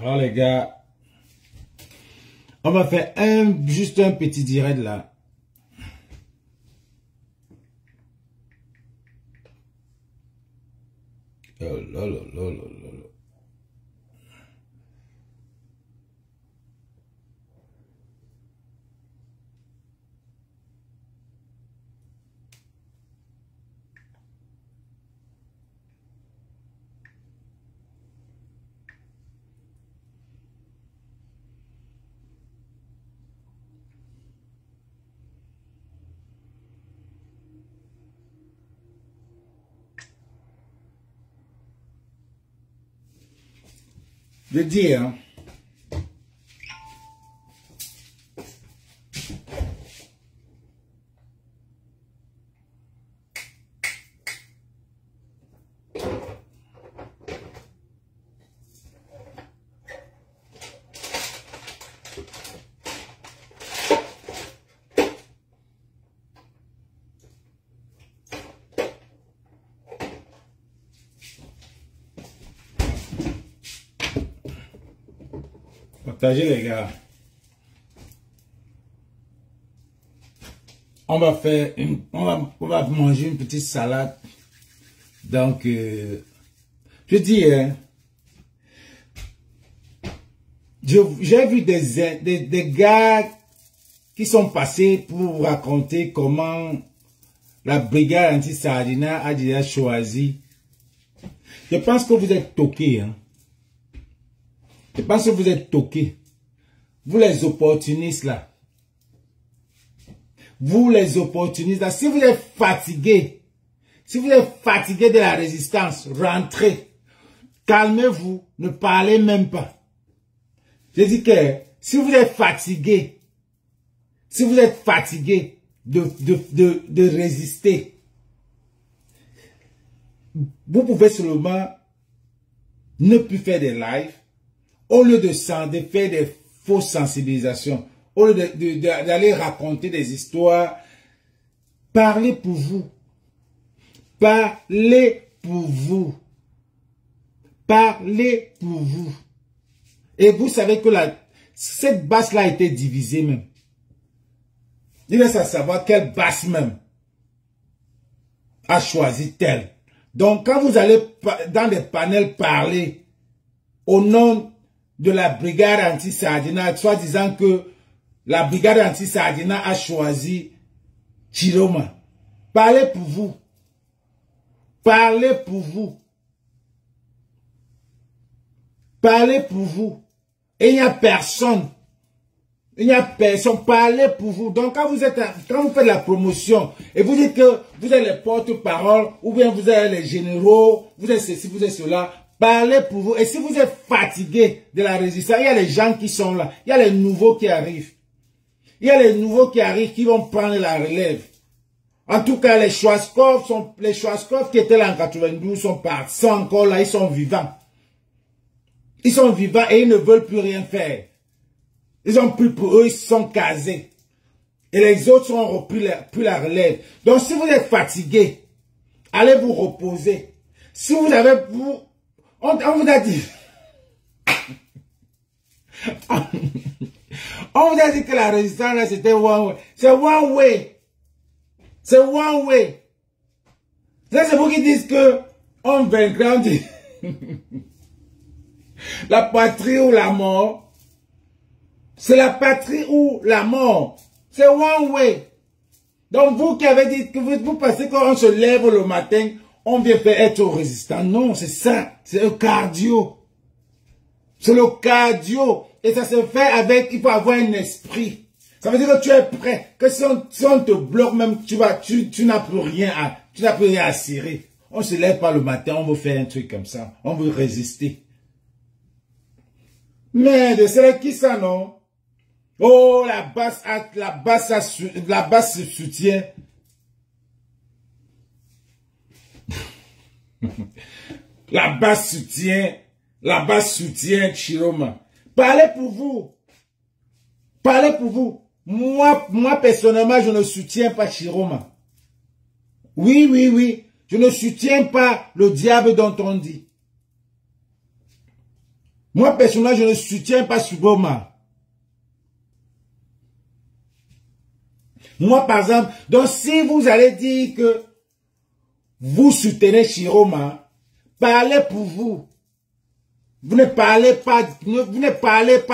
Alors les gars, on va faire juste un petit direct là. Oh là là là là là. Je dis, hein. Partagez les gars. On va faire on va manger une petite salade. Donc je dis hein, j'ai vu des gars qui sont passés pour vous raconter comment la brigade anti-Sardina a déjà choisi. Je pense que vous êtes toqués hein. Je pense que vous êtes toqués. Vous les opportunistes là. Vous les opportunistes là. Si vous êtes fatigués, de la résistance, rentrez. Calmez-vous. Ne parlez même pas. Je dis que si vous êtes fatigués, de résister, vous pouvez seulement ne plus faire des lives. Au lieu de faire des fausses sensibilisations, au lieu d'aller raconter des histoires, parlez pour vous. Parlez pour vous. Parlez pour vous. Et vous savez que cette base-là a été divisée même. Il reste à savoir quelle base même a choisi telle. Donc quand vous allez dans des panels parler au nom de la brigade anti-Sardina, soit disant que la brigade anti-Sardina a choisi Chiroma. Parlez pour vous. Parlez pour vous. Parlez pour vous. Et il n'y a personne. Il n'y a personne. Parlez pour vous. Donc quand vous faites la promotion et vous dites que vous êtes les porte-parole ou bien vous êtes les généraux, vous êtes ceci, vous êtes cela, parlez pour vous. Et si vous êtes fatigué de la résistance, il y a les gens qui sont là. Il y a les nouveaux qui arrivent. Il y a les nouveaux qui arrivent qui vont prendre la relève. En tout cas, les Schwarzkopf qui étaient là en 92 sont partis, sont encore là, ils sont vivants. Ils sont vivants et ils ne veulent plus rien faire. Ils ont pris pour eux, ils sont casés. Et les autres ont repris la relève. Donc si vous êtes fatigué, allez vous reposer. Si vous avez... On vous a dit... On vous a dit que la résistance là c'était one way. C'est one way. C'est one way. C'est vous qui dites que on vaincra. La patrie ou la mort. C'est la patrie ou la mort. C'est one way. Donc vous qui avez dit que vous pensez qu'on se lève le matin, on vient faire être résistant. Non, c'est ça. C'est le cardio. C'est le cardio. Et ça se fait avec, il faut avoir un esprit. Ça veut dire que tu es prêt. Que si on te bloque même, tu n'as plus rien à cirer. On se lève pas le matin, on veut faire un truc comme ça. On veut résister. Mais c'est qui ça, non? Oh, la basse se soutient. La basse soutient Chiroma. Parlez pour vous. Parlez pour vous. Moi, personnellement, je ne soutiens pas Chiroma. Oui. Je ne soutiens pas le diable dont on dit. Moi, personnellement, je ne soutiens pas Chiroma. Moi, par exemple, donc si vous allez dire que vous soutenez Chiroma, parlez pour vous. Vous ne parlez pas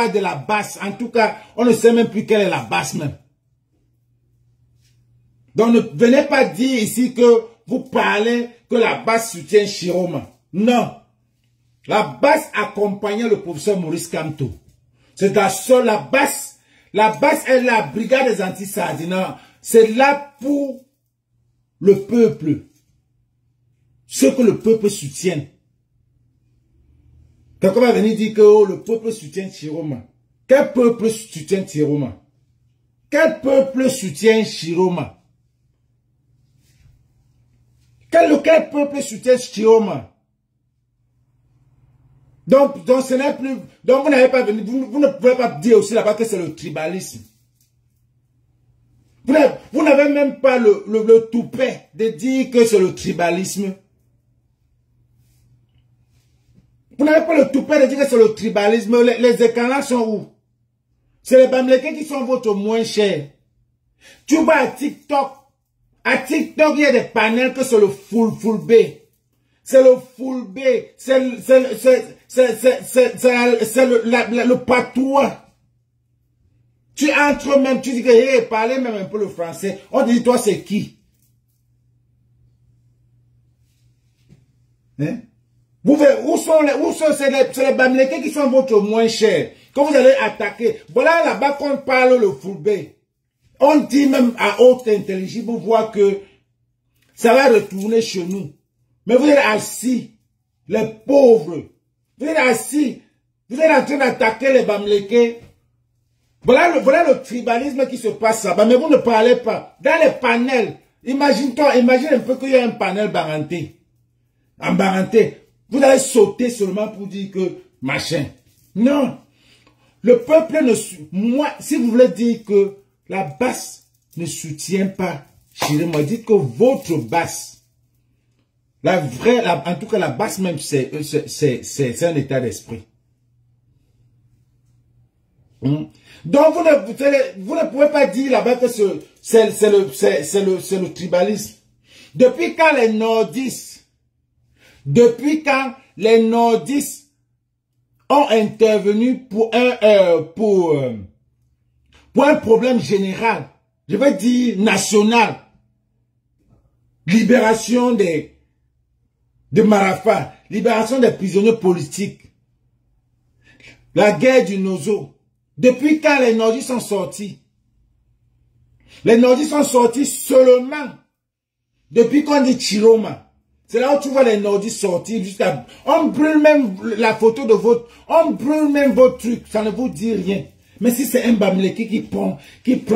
de la base. En tout cas, on ne sait même plus quelle est la base même. Donc ne venez pas dire ici que vous parlez que la base soutient Chiroma. Non. La base accompagnait le professeur Maurice Kamto. C'est la seule, la base est la brigade des anti-sardinats. C'est là pour le peuple. Ce que le peuple soutient. Quelqu'un va venir dire que oh, le peuple soutient Chiroma. Quel peuple soutient Chiroma? Quel peuple soutient Chiroma? Quel peuple soutient Chiroma? Donc ce n'est plus, donc vous n'avez pas venu, vous ne pouvez pas dire aussi là-bas que c'est le tribalisme. Vous n'avez même pas le toupet de dire que c'est le tribalisme. Vous n'avez pas le toupet de dire que c'est le tribalisme. Les écrans sont où? C'est les Bamileke qui sont votre moins cher. Tu vas à TikTok. À TikTok, il y a des panels que c'est le full B. C'est le full B. C'est le patois. Tu entres même, tu dis que hey, parlez même un peu le français. On dit toi c'est qui? Hein? Vous verrez, c'est les Bamileke qui sont votre moins cher. Quand vous allez attaquer, voilà là-bas qu'on parle le full B. On dit même à haute intelligible, vous voyez que ça va retourner chez nous. Mais vous êtes assis, les pauvres. Vous êtes assis, vous êtes en train d'attaquer les Bamileke. Voilà le tribalisme qui se passe là-bas, mais vous ne parlez pas. Dans les panels, imagine un peu qu'il y a un panel Baranté. En Baranté, vous allez sauter seulement pour dire que machin. Non. Le peuple ne... Moi, si vous voulez dire que la base ne soutient pas Chiroma, dites que votre base, en tout cas la base même, c'est un état d'esprit. Donc vous ne pouvez pas dire là-bas que c'est le tribalisme. Depuis quand les nordistes ont intervenu pour un problème général, je veux dire national, libération de Marafa, libération des prisonniers politiques, la guerre du Nozo. Depuis quand les nordistes sont sortis? Les nordistes sont sortis seulement depuis qu'on dit Chiroma. C'est là où tu vois les nordistes sortir jusqu'à... On brûle même la photo de votre... On brûle même votre truc, ça ne vous dit rien. Mais si c'est un Bamileke qui prend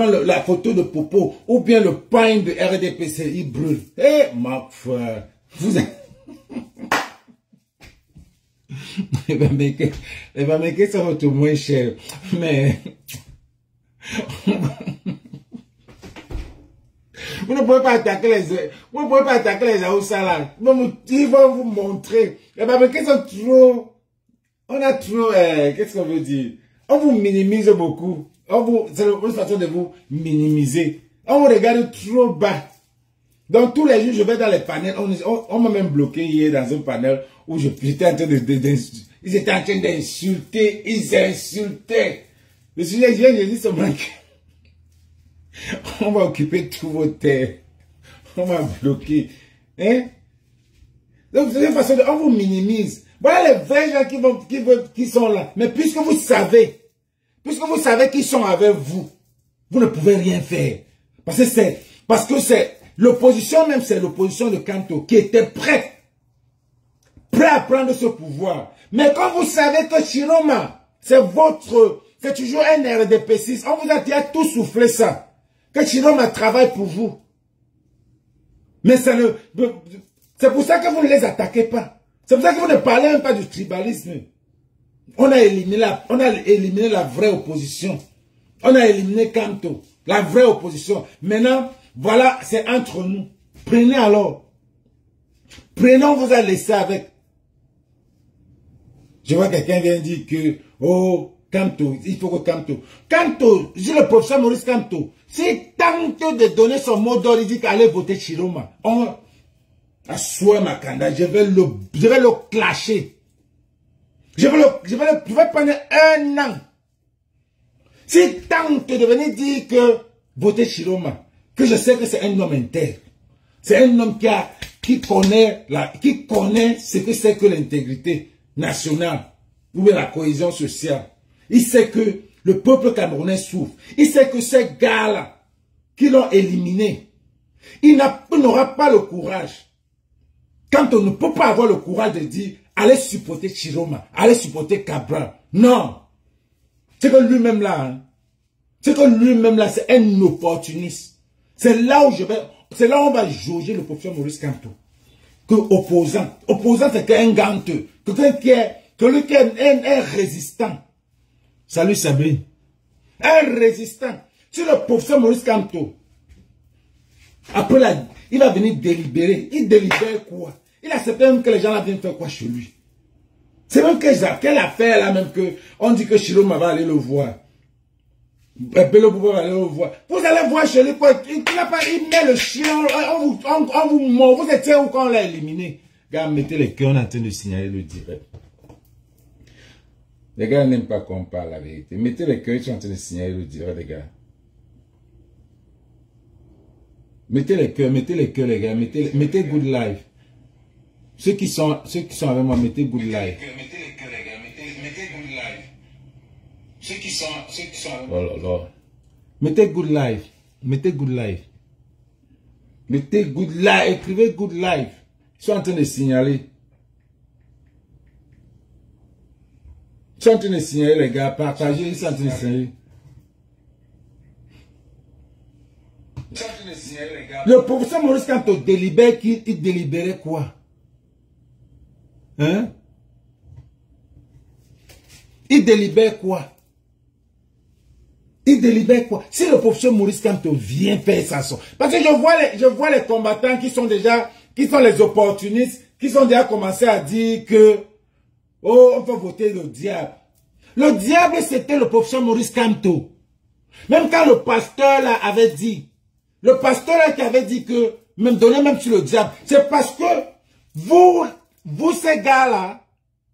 la photo de Popo ou bien le pain de RDPC, il brûle. Eh, ma frère, vous êtes... Les Bamileke sont votre moins cher. Mais... Vous ne pouvez pas attaquer les Aoussa là. Ils vont vous montrer. Les Bamileke sont trop... On a trop... qu'est-ce qu'on veut dire? On vous minimise beaucoup. C'est une façon de vous minimiser. On vous regarde trop bas. Donc tous les jours, je vais dans les panels. On m'a même bloqué hier dans un panel où j'étais en train ils étaient en train d'insulter. Ils insultaient. Le sujet, j'ai dit seulement on va occuper tous vos terres. On va bloquer. Hein? Donc c'est une façon de... On vous minimise. Voilà les vrais gens qui sont là. Mais puisque vous savez qu'ils sont avec vous, vous ne pouvez rien faire. Parce que c'est l'opposition même, c'est l'opposition de Kamto qui était prêt à prendre ce pouvoir. Mais quand vous savez que Chiroma, c'est toujours un RDP6, on vous a déjà tout soufflé ça. Que Chiroma travaille pour vous. Mais c'est pour ça que vous ne les attaquez pas. C'est pour ça que vous ne parlez même pas du tribalisme. On a éliminé la vraie opposition. On a éliminé Kamto, la vraie opposition. Maintenant, voilà, c'est entre nous. Prenez alors. Prenez, on vous a laissé avec. Je vois quelqu'un vient dire que, oh, Kamto, il faut que Kamto. Kamto, j'ai le professeur Maurice Kamto. S'il tente de donner son mot d'ordre, il dit qu'allez voter Chiroma. À soi, ma candidat, je vais le clasher. Je vais prendre 1 an. S'il tente de venir dire que voter Chiroma, que je sais que c'est un homme intègre. C'est un homme qui connaît ce que c'est que l'intégrité nationale ou bien la cohésion sociale. Il sait que le peuple camerounais souffre. Il sait que ces gars-là qui l'ont éliminé, il n'aura pas le courage. Quand on ne peut pas avoir le courage de dire allez supporter Chiroma, allez supporter Cabral. Non. C'est que lui-même là, hein, c'est un opportuniste. C'est là où on va jauger le professeur Maurice Kamto. Que opposant. Opposant, c'est qu'un ganteux. Quelqu'un qui est un résistant. Salut Sabine. Un résistant. Si le professeur Maurice Kamto, après il va venir délibérer. Il délibère quoi? Il accepte même que les gens là viennent faire quoi chez lui? C'est même quelle affaire là même que on dit que Chiroma va aller le voir. Bello va aller le voir. Vous allez voir chez lui quoi? Il met le chien, on vous mord. Vous étiez où quand on l'a éliminé? Gars, mettez les cœurs, on est en train de signaler le direct. Les gars n'aiment pas qu'on parle la vérité. Mettez les cœurs, ils sont en train de signaler le direct, les gars. Mettez les cœurs, les gars. Mettez good life. Ceux qui sont avec moi, mettez good life. Mettez les cœurs, les gars. Mettez good life. Ceux qui sont avec moi. Oh là là. Mettez good life. Mettez good life. Mettez good life. Écrivez good life. Ils sont en train de signaler. Ils sont en train de signaler, les gars. Partagez, ils sont en train de signaler. Le professeur Maurice Kamto délibère il délibérait quoi? Hein? Il délibère quoi? Il délibère quoi? Si le professeur Maurice Kamto vient faire sa son. Parce que je vois les combattants qui sont les opportunistes, qui sont déjà commencé à dire que, oh, on va voter le diable. Le diable, c'était le professeur Maurice Kamto. Même quand le pasteur là avait dit, le pasteur là qui avait dit que, même donner même sur le diable, c'est parce que vous ces gars-là,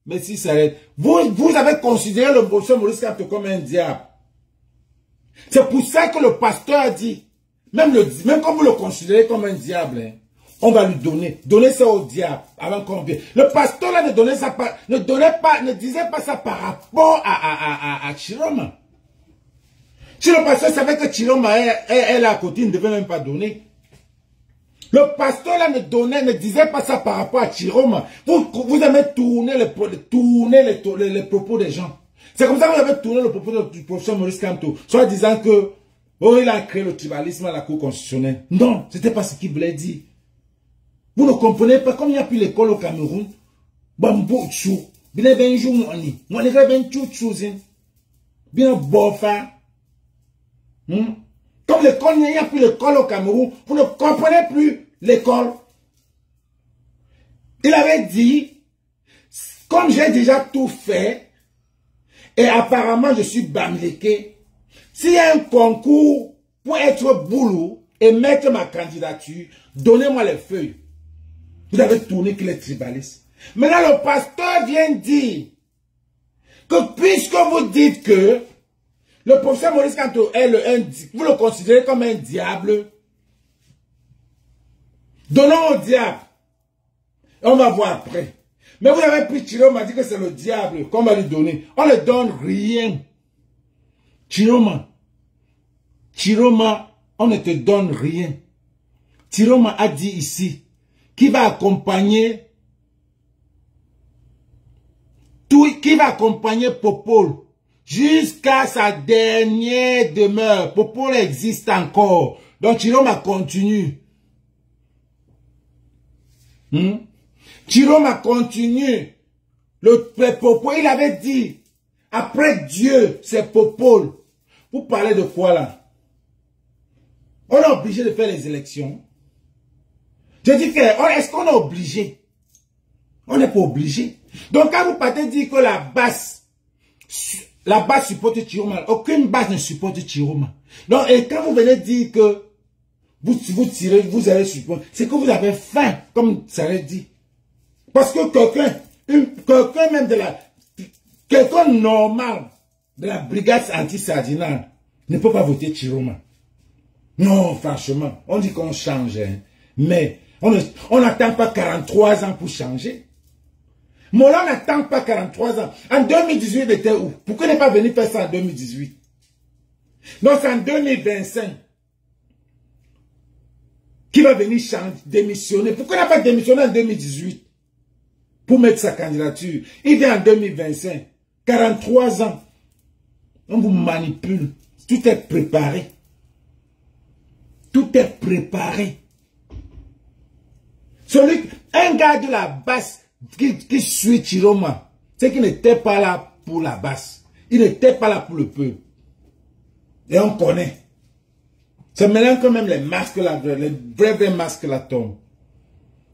mais si ça aide, vous avez considéré le professeur Maurice Kamto comme un diable. C'est pour ça que le pasteur a dit, même quand vous le considérez comme un diable, hein, on va lui donner ça au diable avant qu'on vienne. Le pasteur là ne disait pas ça par rapport à Chiroma. Si le pasteur savait que Chiroma est là à côté, il ne devait même pas donner. Le pasteur là ne disait pas ça par rapport à Chiroma. Vous aimez tourner les propos des gens. C'est comme ça que vous avez tourné le propos du professeur Maurice Kamto, soit disant que, oh, il a créé le tribalisme à la Cour constitutionnelle. Non, c'était pas ce qu'il voulait dire. Vous ne comprenez pas, comme il n'y a plus l'école au Cameroun, bambou chou, bien benjou moni, moi les ben chou chouzin, bien bofa. Comme l'école, il n'y a plus l'école au Cameroun, vous ne comprenez plus l'école. Il avait dit, comme j'ai déjà tout fait, et apparemment je suis bamléqué, s'il y a un concours pour être boulot et mettre ma candidature, donnez-moi les feuilles. Vous avez tourné qu'il est tribaliste. Maintenant le pasteur vient dire que puisque vous dites que le professeur Maurice Kamto vous le considérez comme un diable, donnons au diable. On va voir après. Mais vous avez pris Chiroma, m'a dit que c'est le diable qu'on va lui donner. On ne donne rien. Chiroma, on ne te donne rien. Chiroma a dit ici qu'il va accompagner Popol jusqu'à sa dernière demeure. Popol existe encore. Donc Chiroma continue. Chiroma continue. Le Popol, il avait dit, après Dieu, c'est Popol. Vous parlez de quoi là? On est obligé de faire les élections. Je dis que, est-ce qu'on est obligé? On n'est pas obligé. Donc quand vous partez dire que la base supporte Chiroma, aucune base ne supporte Chiroma. Donc, et quand vous venez dire que vous tirez, vous allez supporter, c'est que vous avez faim, comme ça l'a dit. Parce que quelqu'un même quelqu'un normal de la brigade anti-sardinale ne peut pas voter Chiroma. Non, franchement, on dit qu'on change, hein. Mais on n'attend pas 43 ans pour changer. Mola n'attend pas 43 ans. En 2018, il était où? Pourquoi il n'est pas venu faire ça en 2018? Donc c'est en 2025 qu'il va venir démissionner. Pourquoi il n'a pas démissionné en 2018 pour mettre sa candidature? Il vient en 2025. 43 ans. On vous manipule. Tout est préparé. Tout est préparé. Un gars de la basse qui suit Chiroma, c'est qu'il n'était pas là pour la basse. Il n'était pas là pour le peuple. Et on connaît. C'est maintenant quand même les masques là, les vrais masques là tombent.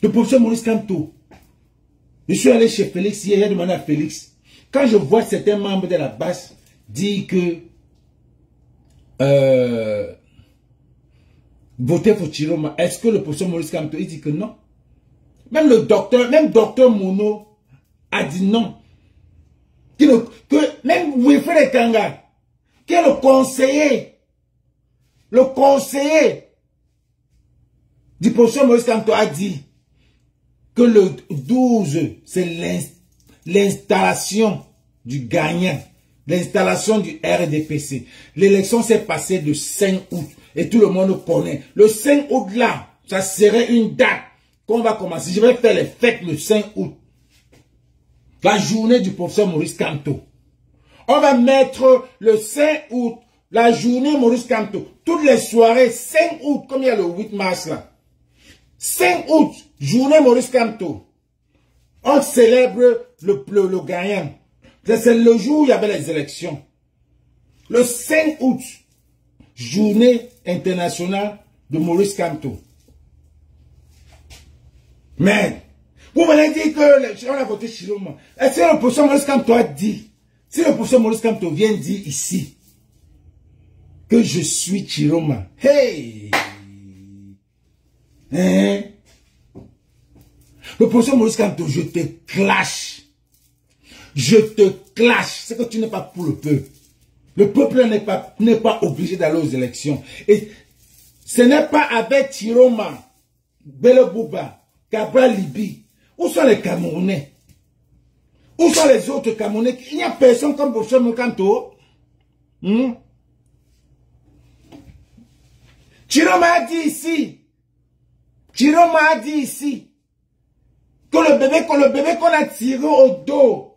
Le professeur Maurice Kamto. Je suis allé chez Félix hier, j'ai demandé à Félix. Quand je vois certains membres de la basse dire que voter pour Chiroma, est-ce que le professeur Maurice Kamto, il dit que non? Même docteur Mono a dit non. Même Wilfred Kanga, qui est le conseiller du professeur Maurice Kamto a dit que le 12, c'est l'installation du gagnant, l'installation du RDPC. L'élection s'est passée le 5 août et tout le monde connaît. Le 5 août là, ça serait une date qu'on va commencer. Je vais faire les fêtes le 5 août. La journée du professeur Maurice Kamto. On va mettre le 5 août, la journée Maurice Kamto. Toutes les soirées, 5 août, comme il y a le 8 mars là. 5 août, journée Maurice Kamto. On célèbre le gagnant. C'est le jour où il y avait les élections. Le 5 août, journée internationale de Maurice Kamto. Mais, vous venez dire que on a voté Chiroma. Est-ce que le professeur Maurice Kamto a dit, si le professeur Maurice Kamto vient dire ici, que je suis Chiroma, hey! Hein? Le professeur Maurice Kamto, je te clash. Je te clash. C'est que tu n'es pas pour le peuple. Le peuple n'est pas obligé d'aller aux élections. Et ce n'est pas avec Chiroma, Belebouba, Cabral Libi. Où sont les Camerounais? Où sont les autres Camerounais? Il n'y a personne comme professeur Mokanto. Chiroma a dit ici. Chiroma a dit ici. Que le bébé qu'on a tiré au dos.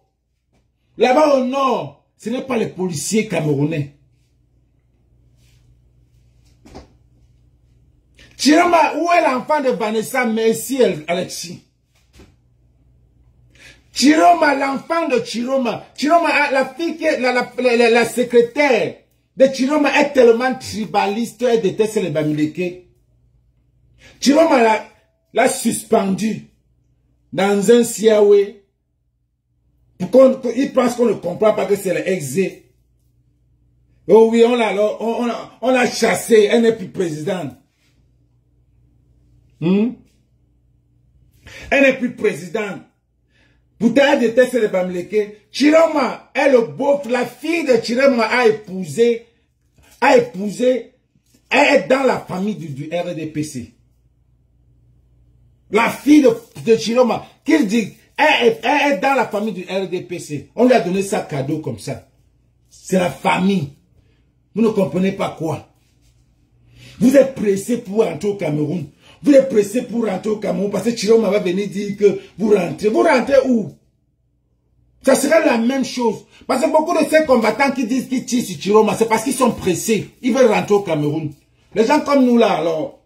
Là-bas au nord. Ce n'est pas les policiers camerounais. Chiroma, où est l'enfant de Vanessa? Merci Alexis. Chiroma, l'enfant de Chiroma. Chiroma, la fille qui est la secrétaire de Chiroma est tellement tribaliste, elle déteste les Bamileke. Chiroma l'a suspendu dans un Siawe. Il pense qu'on ne comprend pas que c'est le exé. Oh oui, on l'a chassé, elle n'est plus présidente. Elle n'est plus présidente. Pourtant, elle déteste les Bamileke. Chiroma est le beau, la fille de Chiroma a épousé, elle est dans la famille du RDPC. La fille de Chiroma, qu'il dit, elle est dans la famille du RDPC. On lui a donné ça cadeau comme ça. C'est la famille. Vous ne comprenez pas quoi. Vous êtes pressé pour rentrer au Cameroun. Vous êtes pressé pour rentrer au Cameroun parce que Chiroma va venir dire que vous rentrez. Vous rentrez où? Ça serait la même chose. Parce que beaucoup de ces combattants qui disent qu'ils tirent sur Chiroma, c'est parce qu'ils sont pressés. Ils veulent rentrer au Cameroun. Les gens comme nous là, alors,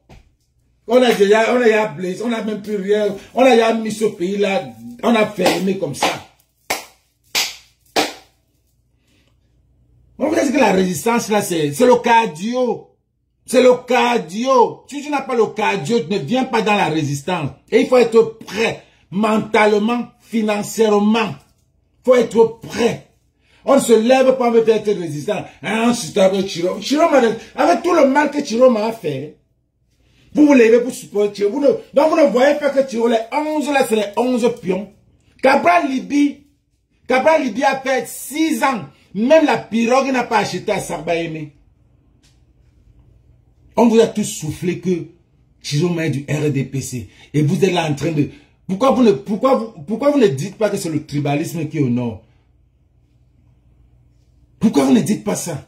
on a déjà blessé, on n'a même plus rien. On a déjà mis ce pays là, on a fermé comme ça. On veut dire que la résistance là, c'est le cardio. C'est le cardio. Si tu n'as pas le cardio, tu ne viens pas dans la résistance. Et il faut être prêt, mentalement, financièrement. Il faut être prêt. On ne se lève pas avec être résistant. Hein, c'est avec Chiroma. Chiroma, avec tout le mal que Chiroma a fait, vous vous levez pour supporter Chiroma. Donc vous ne voyez pas que Chiroma, les 11 là, c'est les 11 pions. Cabral Libye a fait 6 ans. Même la pirogue n'a pas acheté à Sarbaïmé. On vous a tous soufflé que Chiroma est du RDPC. Et vous êtes là en train de... Pourquoi vous ne dites pas que c'est le tribalisme qui est au nord? Pourquoi vous ne dites pas ça?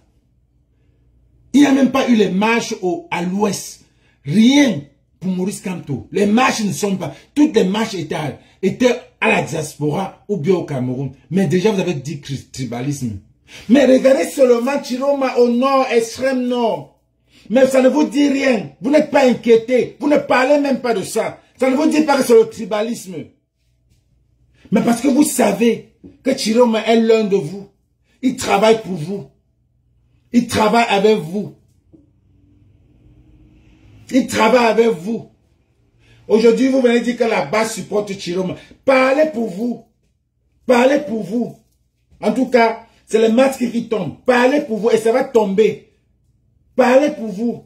Il n'y a même pas eu les marches à l'ouest. Rien pour Maurice Kamto. Les marches ne sont pas... Toutes les marches étaient à la diaspora ou bien au Cameroun. Mais déjà vous avez dit tribalisme. Mais regardez seulement Chiroma au nord, extrême nord. Mais ça ne vous dit rien. Vous n'êtes pas inquiété. Vous ne parlez même pas de ça. Ça ne vous dit pas que c'est le tribalisme. Mais parce que vous savez que Chiroma est l'un de vous. Il travaille pour vous. Il travaille avec vous. Il travaille avec vous. Aujourd'hui, vous venez dire que la base supporte Chiroma. Parlez pour vous. Parlez pour vous. En tout cas, c'est les masques qui tombent. Parlez pour vous et ça va tomber. Parlez pour vous.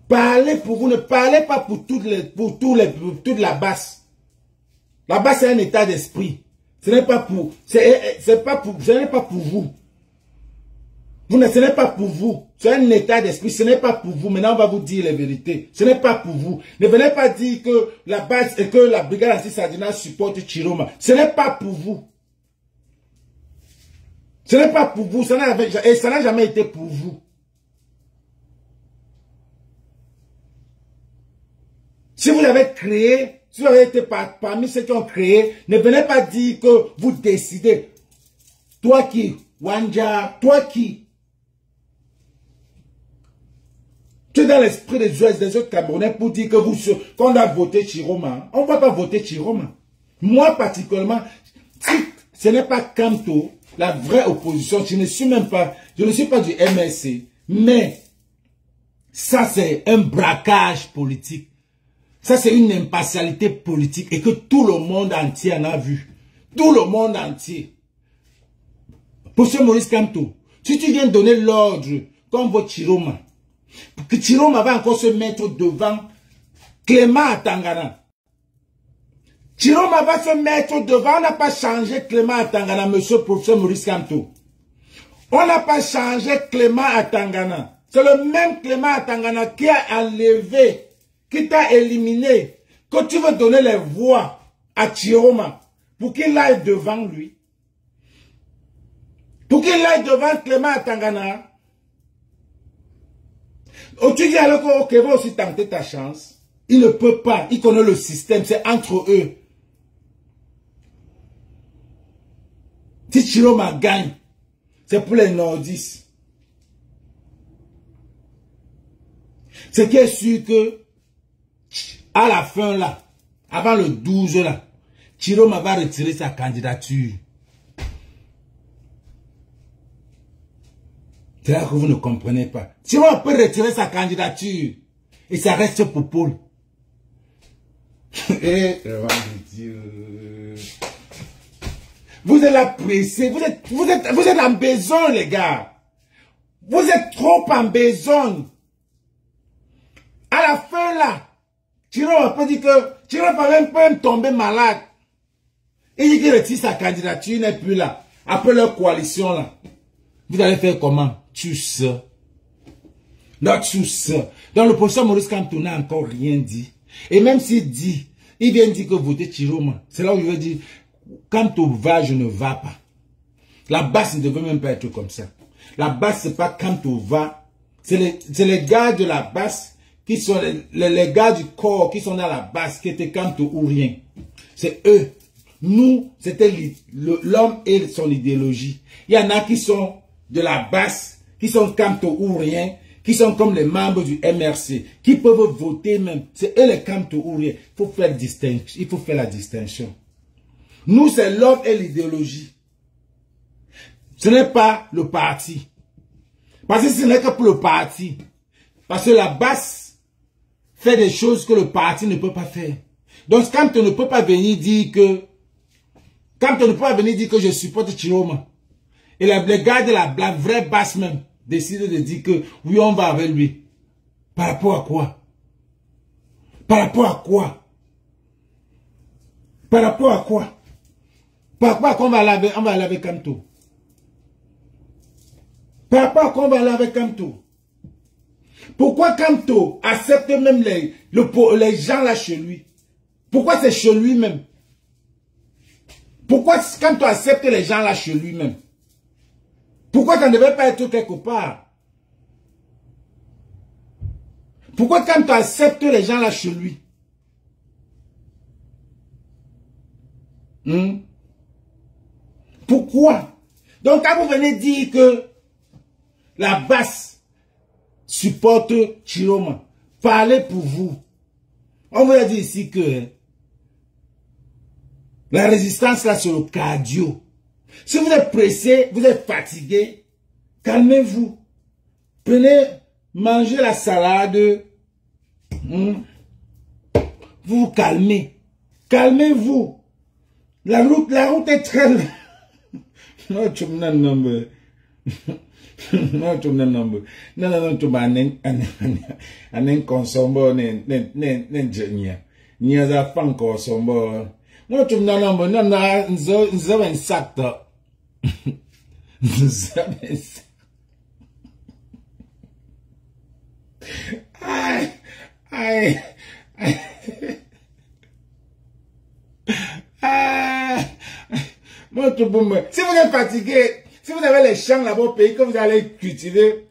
Parlez pour vous. Ne parlez pas pour toute la base. La base, c'est un état d'esprit. Ce n'est pas pour, ce n'est pas pour vous. Ce n'est pas pour vous. C'est un état d'esprit. Ce n'est pas pour vous. Maintenant, on va vous dire les vérités. Ce n'est pas pour vous. Ne venez pas dire que la base et que la brigade anti-Sardina supporte Chiroma. Ce n'est pas pour vous. Ce n'est pas pour vous. Et ça n'a jamais été pour vous. Si vous avez créé, si vous avez été parmi ceux qui ont créé, ne venez pas dire que vous décidez. Toi qui, Wanja, toi qui. Tu es dans l'esprit des autres Camerounais pour dire que qu'on doit voter Chiroma. On ne va pas voter Chiroma. Moi particulièrement, si ce n'est pas Kamto, la vraie opposition, je ne suis pas du MSC, mais ça c'est un braquage politique. Ça, c'est une impartialité politique et que tout le monde entier en a vu. Tout le monde entier. Pour ce Maurice Kamto, si tu viens donner l'ordre comme votre Chiroma, que Chiroma va encore se mettre devant Clément Atangana. Chiroma va se mettre devant, on n'a pas changé Clément Atangana, monsieur professeur Maurice Kamto. On n'a pas changé Clément Atangana. C'est le même Clément Atangana qui a enlevé, qui t'a éliminé, que tu veux donner les voix à Chiroma pour qu'il aille devant lui. Pour qu'il aille devant Clément Atangana. Tu dis alors que va aussi tenter ta chance. Il ne peut pas. Il connaît le système. C'est entre eux. Si Chiroma gagne, c'est pour les nordistes. Ce qui est sûr que à la fin là, avant le 12 là, Chiroma va retirer sa candidature. C'est là que vous ne comprenez pas. Chiroma peut retirer sa candidature et ça reste pour Paul. Vous êtes là pressé, vous êtes en besoin les gars. Vous êtes trop en besoin. À la fin là, Chiroma peut dire que Chiroma peut même tomber malade. Il dit qu'il retire sa candidature, il n'est plus là. Après leur coalition là, vous allez faire comment? Tous. Non, tous. Dans le professeur Maurice Kamto n'a encore rien dit. Et même s'il dit, il vient dire que voter Chiroma. C'est là où il veut dire, Kamto va, je ne va pas. La base ne devait même pas être comme ça. La base, c'est pas Kamto va. C'est les gars de la base qui sont les gars du corps qui sont dans la base, qui étaient Kamto ou rien. C'est eux. Nous, c'était l'homme et son idéologie. Il y en a qui sont de la base, qui sont Kamto ou rien, qui sont comme les membres du MRC, qui peuvent voter même. C'est eux les Kamto ou rien. Il faut faire la distinction. Nous, c'est l'homme et l'idéologie. Ce n'est pas le parti. Parce que ce n'est que pour le parti. Parce que la base fait des choses que le parti ne peut pas faire. Donc, quand on ne peut pas venir dire que, je supporte Chiroma, et les gars de la vraie basse même, décident de dire que, oui, on va avec lui. Par rapport à quoi? Par rapport à quoi? Par rapport à quoi? Par rapport à quoi on va aller avec Kamto? Par rapport à quoi on va aller avec Kamto? Pourquoi Kamto accepte même les gens là chez lui? Pourquoi c'est chez lui-même? Pourquoi Kamto accepte les gens là chez lui-même? Pourquoi ça ne devait pas être quelque part? Pourquoi Kamto accepte les gens là chez lui? Pourquoi? Donc quand vous venez dire que la basse supporte Chiroma, parlez pour vous. On vous a dit ici que la résistance là sur le cardio. Si vous êtes pressé, vous êtes fatigué, calmez-vous. Prenez, mangez la salade. Vous vous calmez. Calmez-vous. La route est très... Non, tu m'as nommé. Non, tu m'as nommé. Non, tu m'as un consombo, ni a fan consombo. Non, tu m'as nommé. Non, nous avons un sac. Nous avons un sac. Aïe. Si vous êtes fatigué, si vous avez les champs là-bas au pays que vous allez cultiver,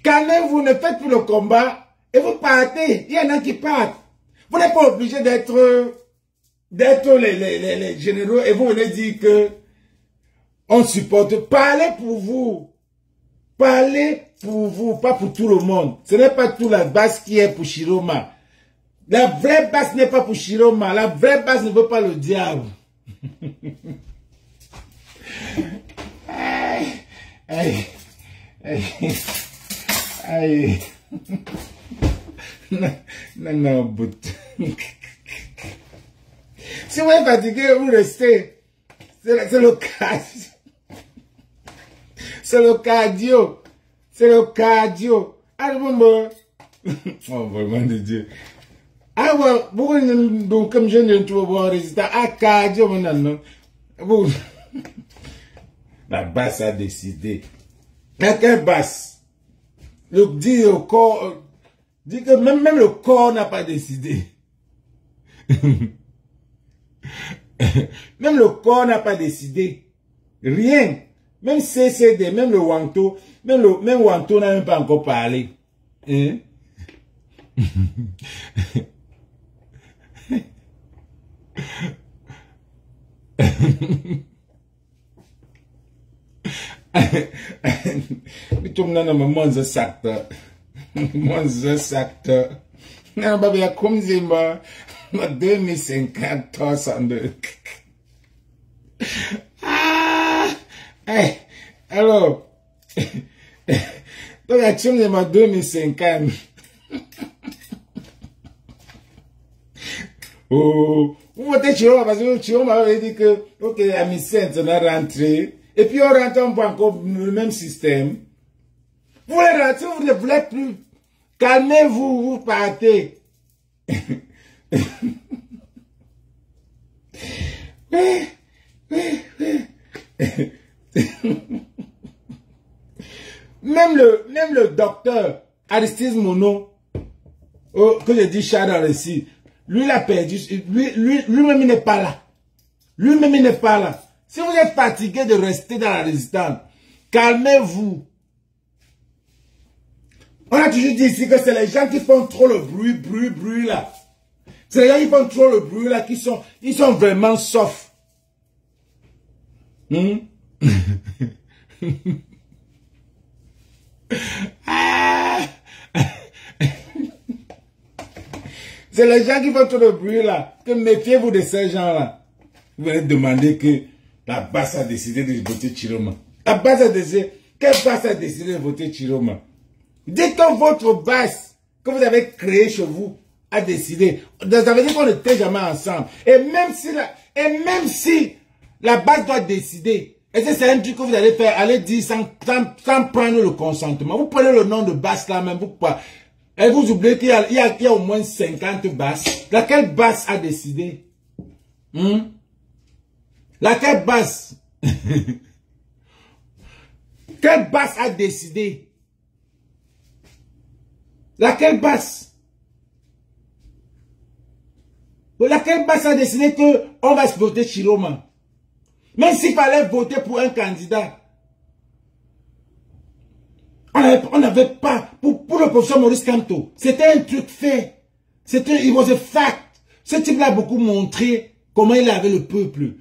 calmez-vous, ne faites plus le combat et vous partez. Il y en a qui partent. Vous n'êtes pas obligé d'être les généraux et vous venez dire que on supporte. Parlez pour vous. Parlez pour vous, pas pour tout le monde. Ce n'est pas tout la base qui est pour Chiroma. La vraie base n'est pas pour Chiroma. La vraie base ne veut pas le diable. Aïe. Non, but. Si vous êtes fatigué, vous restez. C'est le cardio. C'est le cardio. C'est le cardio. Ah, bon. Oh, vraiment de Dieu. Ah, ouais, donc, comme je ne trouve pas résultat, ah, cardio, non. La basse a décidé. Quelle basse? Dit le corps, dit que même le corps n'a pas décidé. Même le corps n'a pas décidé. Rien. Même CCD, même le Wanto, même Wanto n'a même pas encore parlé. Hein? Monza sakta. Non, baby, ya comme Zimba, 2050, alors, donc, la chum de 2050. Oh, vous votez Chiroma parce que Chiroma avait dit que, ok, à mi-5, on a rentré, et puis on rentre, on voit encore le même système. Vous voulez rentrer, vous ne voulez plus. Calmez-vous, vous partez. Même le docteur Aristide Mono, que je dis chat dans le site, lui il a perdu, lui-même il n'est pas là. Lui-même il n'est pas là. Si vous êtes fatigué de rester dans la résistance, calmez-vous. On a toujours dit ici que c'est les gens qui font trop le bruit là. C'est les gens qui font trop le bruit là, ils sont vraiment soft. C'est les gens qui font trop le bruit là. Que méfiez-vous de ces gens là. Vous allez demander que la base a décidé de voter Chiroma. La base a décidé. Quelle base a décidé de voter Chiroma? Dites que votre base que vous avez créée chez vous a décidé. Ça veut dire qu'on n'était jamais ensemble. Et même si la base doit décider, et c'est un truc que vous allez faire, allez dire sans prendre le consentement. Vous prenez le nom de base là même, et vous oubliez qu'il y a au moins 50 bases. Laquelle base a décidé? Laquelle base? Quelle base a décidé? Laquelle base? Laquelle base a décidé que on va se voter Chiroma? Même s'il fallait voter pour un candidat, on n'avait pas, pour le professeur Maurice Kamto, c'était un truc fait. It was a fact. Ce type-là a beaucoup montré comment il avait le peuple.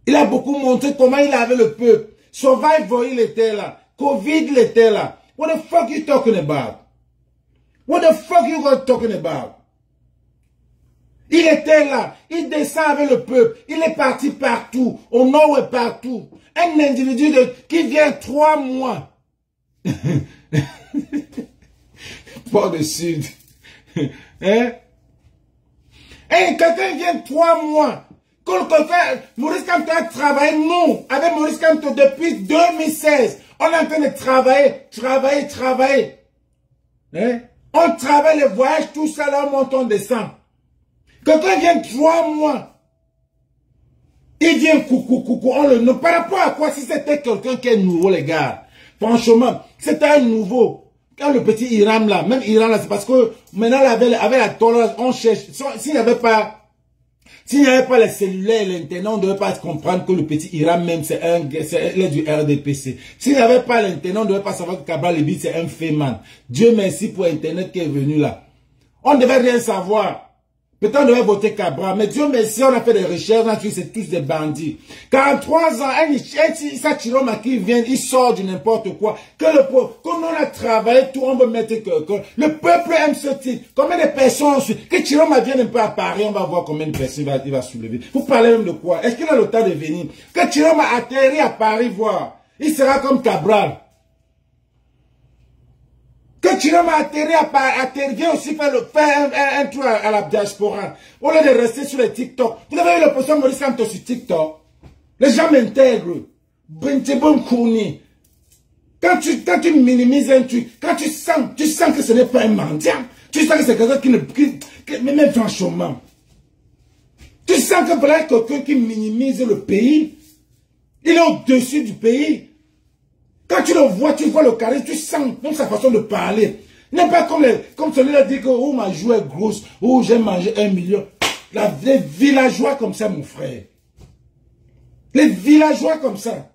Il a beaucoup montré comment il avait le peuple. Survivor, il était là. Covid, il était là. What the fuck you talking about? What the fuck you talking about? Il était là. Il descend avec le peuple. Il est parti partout. Au nord et partout. Un individu qui vient 3 mois. Pas de sud. Hein? Et quelqu'un vient 3 mois. Maurice Kamto a travaillé, nous, avec Maurice Kamto depuis 2016. On est en train de travailler. Hein? On travaille les voyages, tout ça, là, on monte, on descend. Quelqu'un vient 3 mois. Il vient coucou, on le nomme. Par rapport à quoi, si c'était quelqu'un qui est nouveau, les gars. Franchement, c'était un nouveau. Quand le petit Iram là, même Iram là, c'est parce que maintenant, avec la tolérance, on cherche. S'il n'y avait pas les cellulaires et l'internet, on ne devait pas comprendre que le petit Iram même, c'est du RDPC. S'il n'y avait pas l'internet, on ne devait pas savoir que Cabral Libit, c'est un féman. Dieu merci pour Internet qui est venu là. On ne devait rien savoir. Peut-être on devait voter Cabral, mais Dieu merci, on a fait des recherches, on a vu c'est tous des bandits. 43 ans, Issa Chiroma qui vient, il sort du n'importe quoi. Comme on a travaillé, tout, on veut mettre quelqu'un. Le peuple aime ce titre. Combien de personnes que Chiroma vienne un peu à Paris, on va voir combien de personnes il va soulever. Vous parlez même de quoi? Est-ce qu'il a le temps de venir? Que Chiroma atterrit à Paris voir, il sera comme Cabral. Que Chiroma atterrit à Paris, vient aussi faire un tour à la diaspora. Au lieu de rester sur les TikTok. Vous avez vu le professeur Maurice Kamto sur TikTok? Les gens m'intègrent. Quand tu minimises un truc, quand tu sens que ce n'est pas un mendiant, tu sens que c'est quelqu'un mais même franchement, tu sens que voilà quelqu'un qui minimise le pays, il est au-dessus du pays. Quand tu le vois, tu vois le charisme, tu sens même sa façon de parler. Il n'est pas comme celui-là dit que oh, ma joue est grosse, oh, j'ai mangé 1 million. Les villageois comme ça, mon frère. Les villageois comme ça.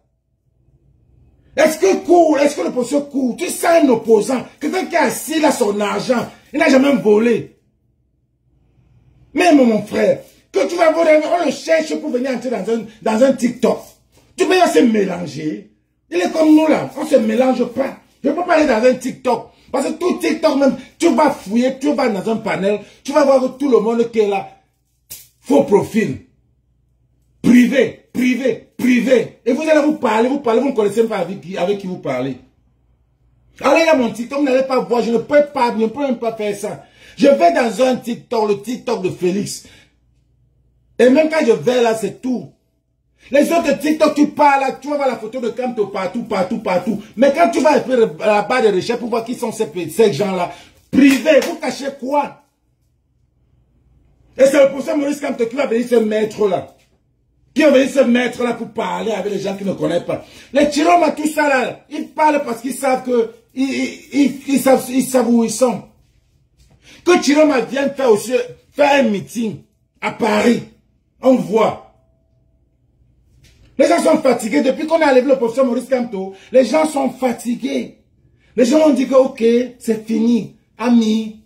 Est-ce que le professeur court? Tu sens un opposant, quelqu'un qui est assis là son argent, il n'a jamais volé. Même mon frère, que tu vas voler, on le cherche pour venir entrer dans un TikTok. Tu peux se mélanger. Il est comme nous là, on ne se mélange pas. Je ne peux pas aller dans un TikTok. Parce que tout TikTok même, tu vas fouiller, tu vas dans un panel, tu vas voir que tout le monde qui est là, faux profil. Privé. Et vous allez vous parler, vous ne connaissez pas avec qui vous parlez. Allez là mon TikTok, vous n'allez pas voir, je ne peux même pas faire ça. Je vais dans un TikTok, le TikTok de Félix. Et même quand je vais là, c'est tout. Les autres TikTok, tu parles là, tu vas voir la photo de Kamto partout. Mais quand tu vas faire la barre de recherche pour voir qui sont ces gens-là, privés, vous cachez quoi? Et c'est le professeur Maurice Kamto qui va venir se mettre là. Qui va venir se mettre là pour parler avec les gens qui ne connaissent pas. Les Chiroma, tout ça là, ils parlent parce qu'ils savent que, ils savent où ils sont. Que Chiroma vienne faire un meeting à Paris, on voit. Les gens sont fatigués. Depuis qu'on a enlevé le professeur Maurice Kamto, les gens sont fatigués. Les gens ont dit que, ok, c'est fini. Amis.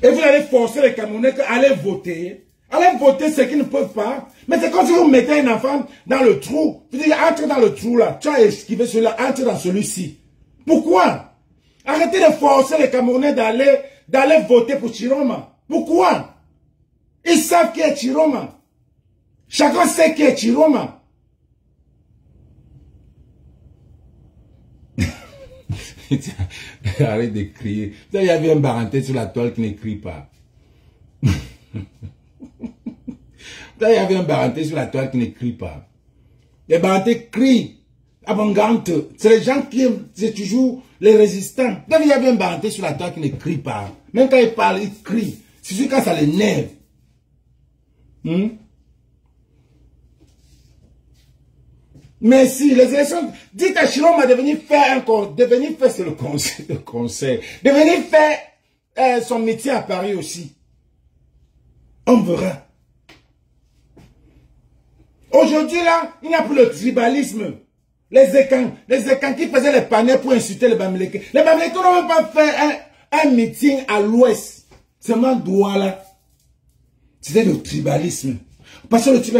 Et vous allez forcer les Camerounais à aller voter. Allez voter ceux qui ne peuvent pas. Mais c'est comme si vous mettez un enfant dans le trou. Vous dites, entre dans le trou là. Tu as esquivé celui-là, entre dans celui-ci. Pourquoi? Arrêtez de forcer les Camerounais d'aller voter pour Chiroma. Pourquoi? Ils savent qui est Chiroma. Chacun sait qui est Chiroma. Arrête de crier. Il y avait un baranté sur la toile qui ne crie pas. Il y avait un baranté sur la toile qui ne crie pas. Les barantés crient. Abondante. C'est les gens qui aiment, c'est toujours les résistants. Il y avait un baranté sur la toile qui ne crie pas. Même quand il parle, il crie. C'est sûr quand ça l'énerve. Mais si les élections, dites à Chiroma de venir faire c'est le conseil, de venir faire son métier à Paris aussi. On verra. Aujourd'hui là, il n'y a plus le tribalisme. Les écans qui faisaient les panels pour insulter les Bamileke. Les Bamileke n'ont même pas fait un meeting à l'ouest. Seulement Douala. C'était le tribalisme. Parce que le type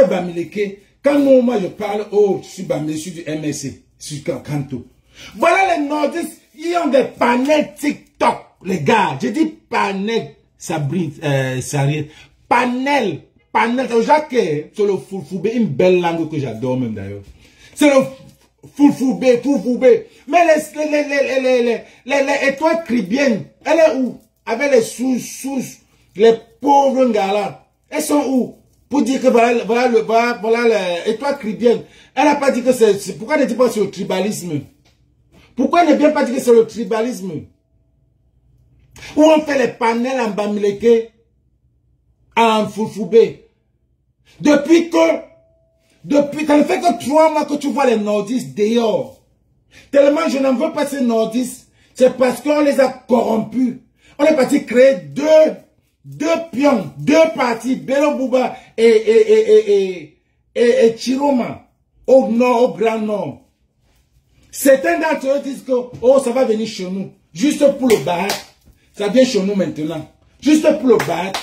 Bamileke, quand moi je parle, oh, je suis Bamileke, je suis du MSC, je suis Kanto. Voilà les nordistes, ils ont des panels TikTok, les gars. Je dis panel, Sabrine, Sariette. Panel, Jacques, c'est le Fulfoubé, une belle langue que j'adore même d'ailleurs. C'est le Fulfoubé. Mais les étoiles cribiennes, elle est où? Avec les sous, les pauvres gars là. Elles sont où? Pour dire que voilà l'étoile cribienne. Elle n'a pas dit que c'est... Pourquoi ne dit pas sur le tribalisme? Pourquoi ne vient pas dire que c'est le tribalisme? Où on fait les panels en Bamileke, en Fulfoubé. Depuis, ça ne fait que 3 mois que tu vois les nordistes dehors. Tellement je n'en veux pas ces nordistes. C'est parce qu'on les a corrompus. On est parti créer deux pions, 2 partis, Bello Bouba et Chiroma, au nord, au grand nord. Certains d'entre eux disent que, oh, ça va venir chez nous, juste pour le bac. Ça vient chez nous maintenant, juste pour le bac.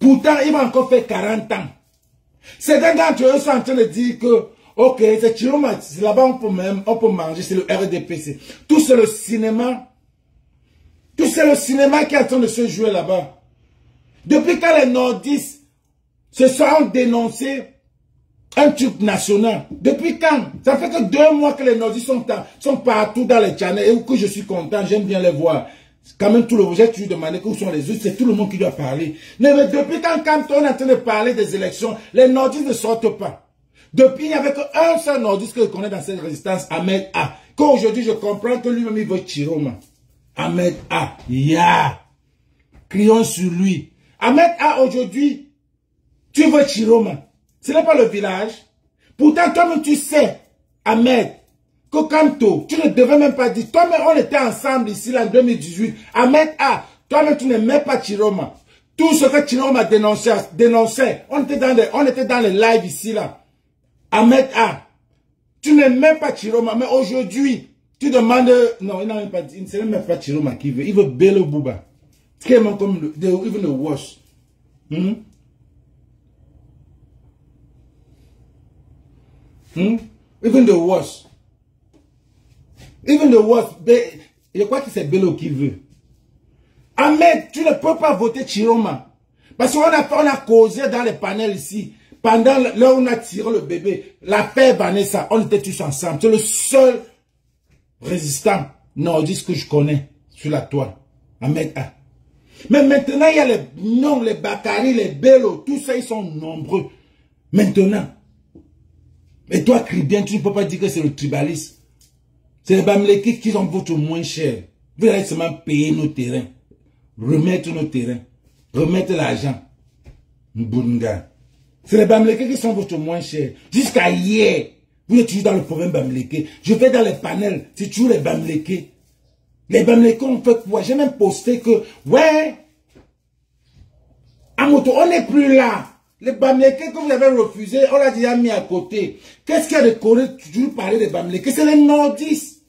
Pourtant, il va encore faire 40 ans. Certains d'entre eux sont en train de dire que, ok, c'est Chiroma, là-bas on peut manger, c'est le RDPC. Tout c'est le cinéma. Tout c'est le cinéma qui est en train de se jouer là-bas. Depuis quand les nordistes se sont dénoncés un truc national? Depuis quand? Ça fait que 2 mois que les nordistes sont partout dans les channels et que je suis content, j'aime bien les voir. Quand même tout le monde, j'ai toujours demandé où sont les autres, c'est tout le monde qui doit parler. Mais depuis quand on est en train de parler des élections, les nordistes ne sortent pas. Depuis, il n'y avait qu'un seul nordiste que je connais dans cette résistance, Ahmed A. Qu'aujourd'hui, je comprends que lui-même, il veut Chiroma. Ahmed A. Ya. Crions sur lui. Ahmed A, aujourd'hui, tu veux Chiroma. Ce n'est pas le village. Pourtant, toi-même, tu sais, Ahmed, que Kanto, tu ne devais même pas dire. Toi-même, on était ensemble ici, là, en 2018. Ahmed A, toi-même, tu n'aimais pas Chiroma. Tout ce que Chiroma dénonçait. On était dans les lives ici, là. Ahmed A, tu n'aimais pas Chiroma, mais aujourd'hui, tu demandes... Non, il n'a même pas dit. Il ne sait même pas Chiroma qui veut. Il veut Bello Bouba. Ce qui est même comme even the worst. Even the worst. Even the worst. Je crois que c'est Bello qui veut. Ahmed, tu ne peux pas voter Chiroma. Parce qu'on a causé dans les panels ici. Pendant là où on a tiré le bébé, l'affaire Vanessa, on était tous ensemble. C'est le seul résistant nordiste que je connais sur la toile. Ahmed A. Mais maintenant, il y a les noms, les Bakari, les Bello, tous ça, ils sont nombreux. Maintenant. Et toi, Cribien, tu ne peux pas dire que c'est le tribalisme. C'est les Bamileke qui ont voté moins cher. Vous allez seulement payer nos terrains. Remettre nos terrains. Remettre l'argent. Mbunga. C'est les Bamileke qui sont voté moins cher. Jusqu'à hier, vous êtes toujours dans le problème Bamileke. Je vais dans les panels, c'est toujours les Bamileke. Les Bamileke ont fait quoi? J'ai même posté que, ouais, à moto, on n'est plus là. Les Bamileke que vous avez refusé, on l'a déjà mis à côté. Qu'est-ce qu'il y a de correct toujours parler des Bamileke? C'est les nordistes.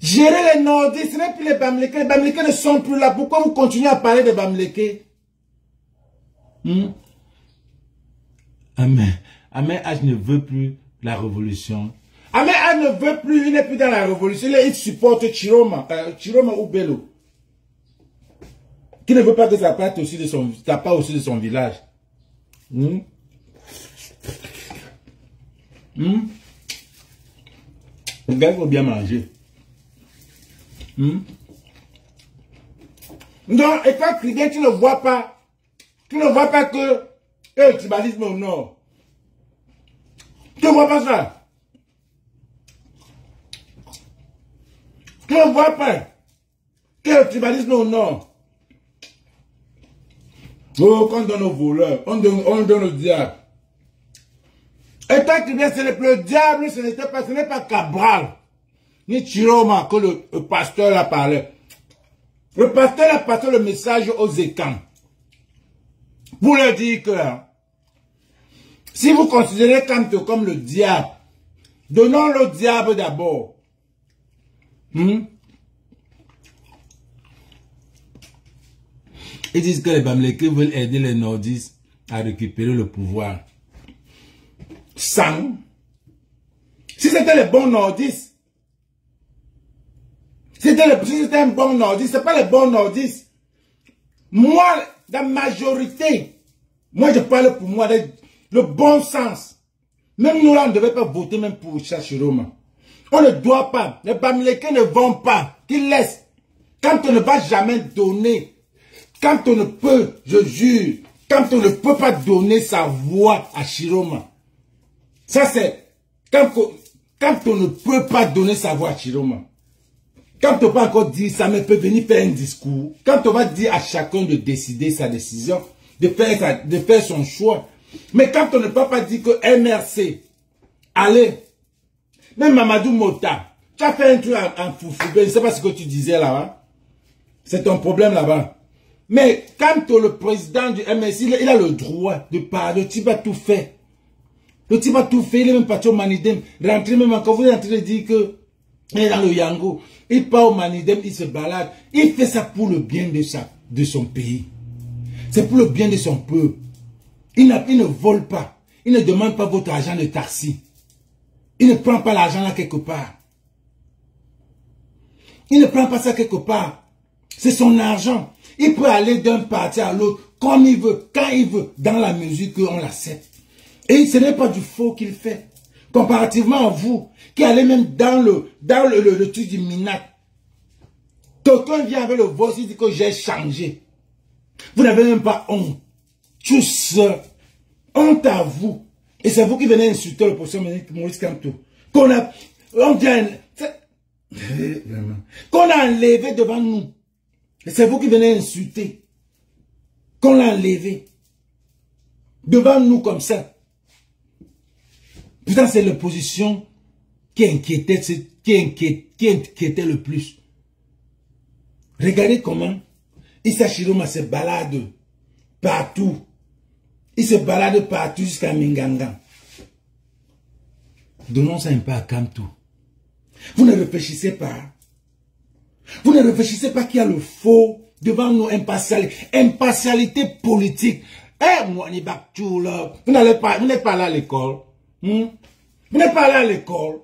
Gérer les nordistes, ce n'est plus les Bamileke. Les Bamileke ne sont plus là. Pourquoi vous continuez à parler des Bamileke? Amen. Ahmed H ne veut plus la révolution. Ahmed H ne veut plus, il n'est plus dans la révolution. Il supporte Chiroma ou Bello. Qui ne veut pas que ça parte aussi de son village. Le gars, il faut bien manger. Donc, et quand tu viens, tu ne vois pas. Tu ne vois pas que le tribalisme au nord. Tu ne vois pas ça. Tu ne vois pas que le tribalisme au nord. Oh, quand on donne aux voleurs, on donne au diable. Et quand tu viens, c'est le diable, ce n'est pas Cabral, ni Chiroma que le pasteur a parlé. Le pasteur a passé le message aux écans. Pour leur dire que, si vous considérez Kanto comme le diable, donnons le diable d'abord. Ils disent que les Bamileke veulent aider les nordistes à récupérer le pouvoir. Sans. Si c'était les bons nordistes, si c'était un bon nordiste, c'est pas les bons nordistes. Moi, la majorité, moi je parle pour moi, le bon sens. Même nous là, on ne devait pas voter même pour Chachiroma. On ne doit pas. Les Bamileke ne vont pas. Qu'ils laissent. Quand on ne va jamais donner, quand on ne peut, je jure, quand on ne peut pas donner sa voix à Chiroma. Ça c'est, quand on ne peut pas donner sa voix à Chiroma. Quand on peut encore dire, ça me peut venir faire un discours. Quand on va dire à chacun de décider sa décision, de faire son choix. Mais quand on ne peut pas dire que MRC, allez, même Mamadou Mota, tu as fait un truc en foufou, je ne sais pas ce que tu disais là-bas. C'est ton problème là-bas. Mais quand le président du MRC, il a le droit de parler, tu vas tout faire. Le type a tout fait, il est même parti au Manidem. Rentré même quand vous êtes en train de dire que il est dans le Yango. Il part au Manidem, il se balade. Il fait ça pour le bien de son pays. C'est pour le bien de son peuple. Il ne vole pas. Il ne demande pas votre argent de taxi. Il ne prend pas l'argent là quelque part. Il ne prend pas ça quelque part. C'est son argent. Il peut aller d'un parti à l'autre comme il veut, quand il veut, dans la mesure qu'on l'accepte. Et ce n'est pas du faux qu'il fait. Comparativement à vous, qui allez même dans le truc du Minat. Quelqu'un vient avec le voice, il dit que j'ai changé. Vous n'avez même pas honte. Tous, honte à vous. Et c'est vous qui venez insulter le professeur Maurice Kamto. Qu'on a enlevé devant nous. Et c'est vous qui venez insulter. Qu'on l'a enlevé. Devant nous comme ça. Putain, c'est l'opposition qui inquiétait le plus. Regardez comment Issa Chiroma se balade partout. Il se balade partout jusqu'à Minganga. Donnons ça un peu à Kamto. Vous ne réfléchissez pas. Vous ne réfléchissez pas qu'il y a le faux devant nous, impartialité politique. Eh, moi, vous n'êtes pas là à l'école. Vous n'êtes pas là à l'école.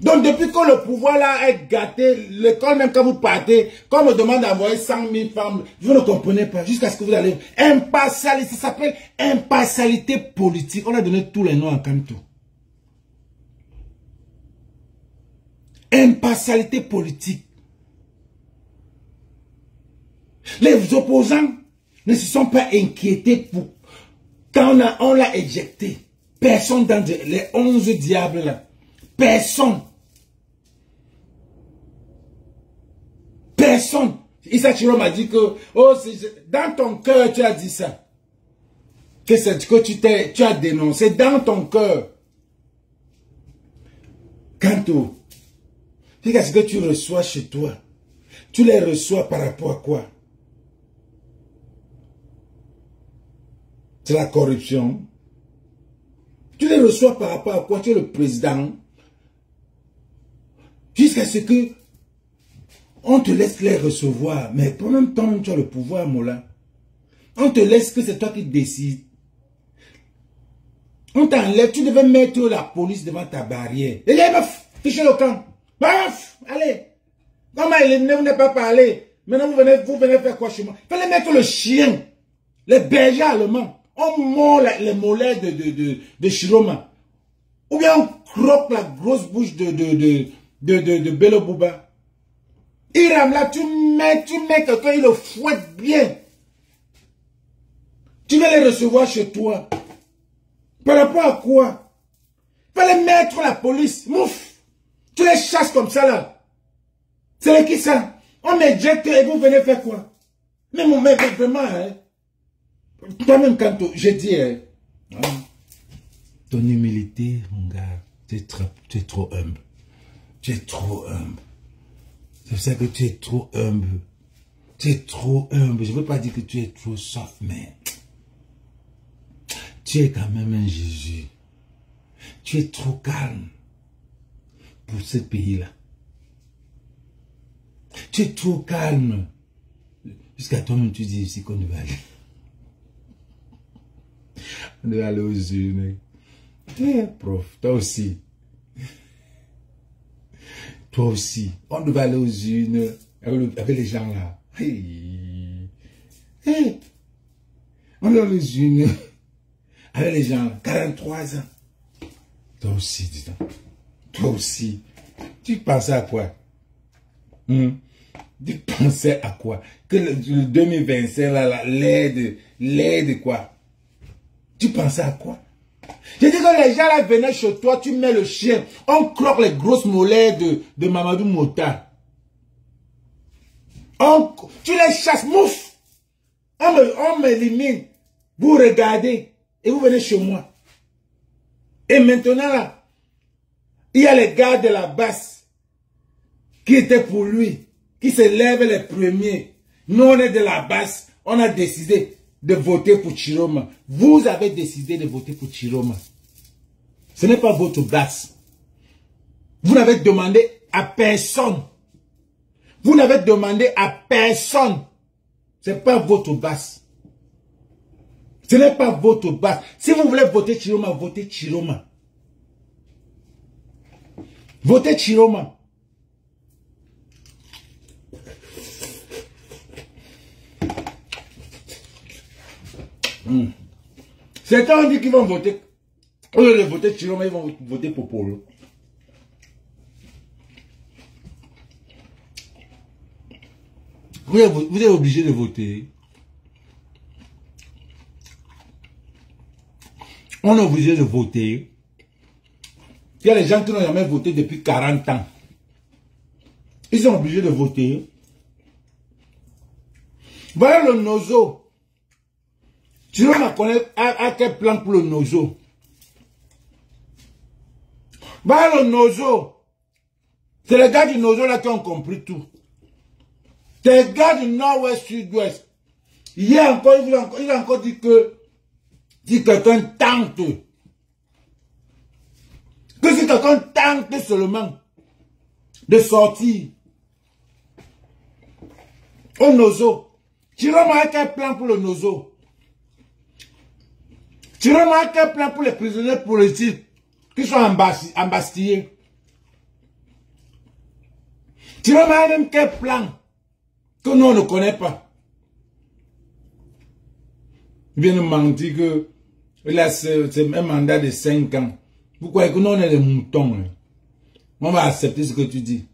Donc, depuis que le pouvoir là est gâté, l'école, même quand vous partez, quand on me demande d'envoyer 100 000 femmes, vous ne comprenez pas, jusqu'à ce que vous allez... Impartialité, ça s'appelle impartialité politique. On a donné tous les noms à Kamto. Impartialité politique. Les opposants ne se sont pas inquiétés pour... Quand on l'a éjecté, personne dans les 11 diables là, personne. Personne. Issa Chiroma m'a dit que, oh, dans ton cœur, tu as dit ça. Que tu as dénoncé dans ton cœur. Kanto, qu'est-ce que tu reçois chez toi? Tu les reçois par rapport à quoi? C'est la corruption. Tu les reçois par rapport à quoi? Tu es le président. Jusqu'à ce que on te laisse les recevoir. Mais pour même temps, tu as le pouvoir, Mola. On te laisse que c'est toi qui décides. On t'enlève. Tu devais mettre la police devant ta barrière. Et les meufs, fichez le camp. Meuf, allez. Comment il ne venait pas parler? Maintenant, vous venez faire quoi chez moi? Il fallait mettre le chien. Les bergers allemands. On mord les mollets de Chiroma. Ou bien on croque la grosse bouche de Bello Bouba. Hiram, là, tu mets quelqu'un, il le fouette bien. Tu vas les recevoir chez toi. Par rapport à quoi? Tu vas les mettre la police. Mouf! Tu les chasses comme ça, là. C'est qui ça? On m'éjecte et vous venez faire quoi? Mais mon mec, vraiment, hein? Toi-même, quand je dis, hein? Ton humilité, mon gars, tu es trop humble. Tu es trop humble. C'est pour ça que tu es trop humble. Tu es trop humble. Je ne veux pas dire que tu es trop soft, mais tu es quand même un Jésus. Tu es trop calme pour ce pays-là. Tu es trop calme. Jusqu'à toi-même, tu dis ici qu'on devait aller. On devait aller aux urnes. Prof, toi aussi. Toi aussi. On devait aller aux urnes avec les gens là. On devait aller aux urnes avec les gens là. 43 ans. Toi aussi, dis donc. Toi aussi. Tu pensais à quoi? Tu pensais à quoi? Que le 2025 là, l'aide quoi? Tu pensais à quoi? Je dis que les gens là venaient chez toi, tu mets le chien, on croque les grosses mollets de Mamadou Mota. Tu les chasses, mouf! On m'élimine. Vous regardez et vous venez chez moi. Et maintenant là, il y a les gars de la basse qui étaient pour lui, qui se lèvent les premiers. Nous on est de la basse, on a décidé de voter pour Chiroma. Vous avez décidé de voter pour Chiroma. Ce n'est pas votre base. Vous n'avez demandé à personne. Vous n'avez demandé à personne. Ce n'est pas votre base. Ce n'est pas votre base. Si vous voulez voter Chiroma, votez Chiroma. Votez Chiroma. Certains ont dit qu'ils vont voter. Au lieu de voter Chiroma, ils vont voter Popolo. Vous êtes obligé de voter. On est obligé de voter. Il y a des gens qui n'ont jamais voté depuis 40 ans. Ils sont obligés de voter. Voilà le Nozo. Chiroma connaît à quel plan pour le Nozo. Voilà le Nozo. C'est les gars du Nozo là qui ont compris tout. C'est les gars du nord-ouest, sud-ouest. Hier encore, il a encore dit que si quelqu'un tente, que si quelqu'un tente seulement de sortir au Nozo, Chiroma a quel plan pour le Nozo? Chiroma a quel plan pour les prisonniers politiques qui sont embastillés? Chiroma a même quel plan que nous on ne connaît pas? Il vient de mentir que là c'est un mandat de 5 ans. Vous croyez que nous on est des moutons? Hein? On va accepter ce que tu dis.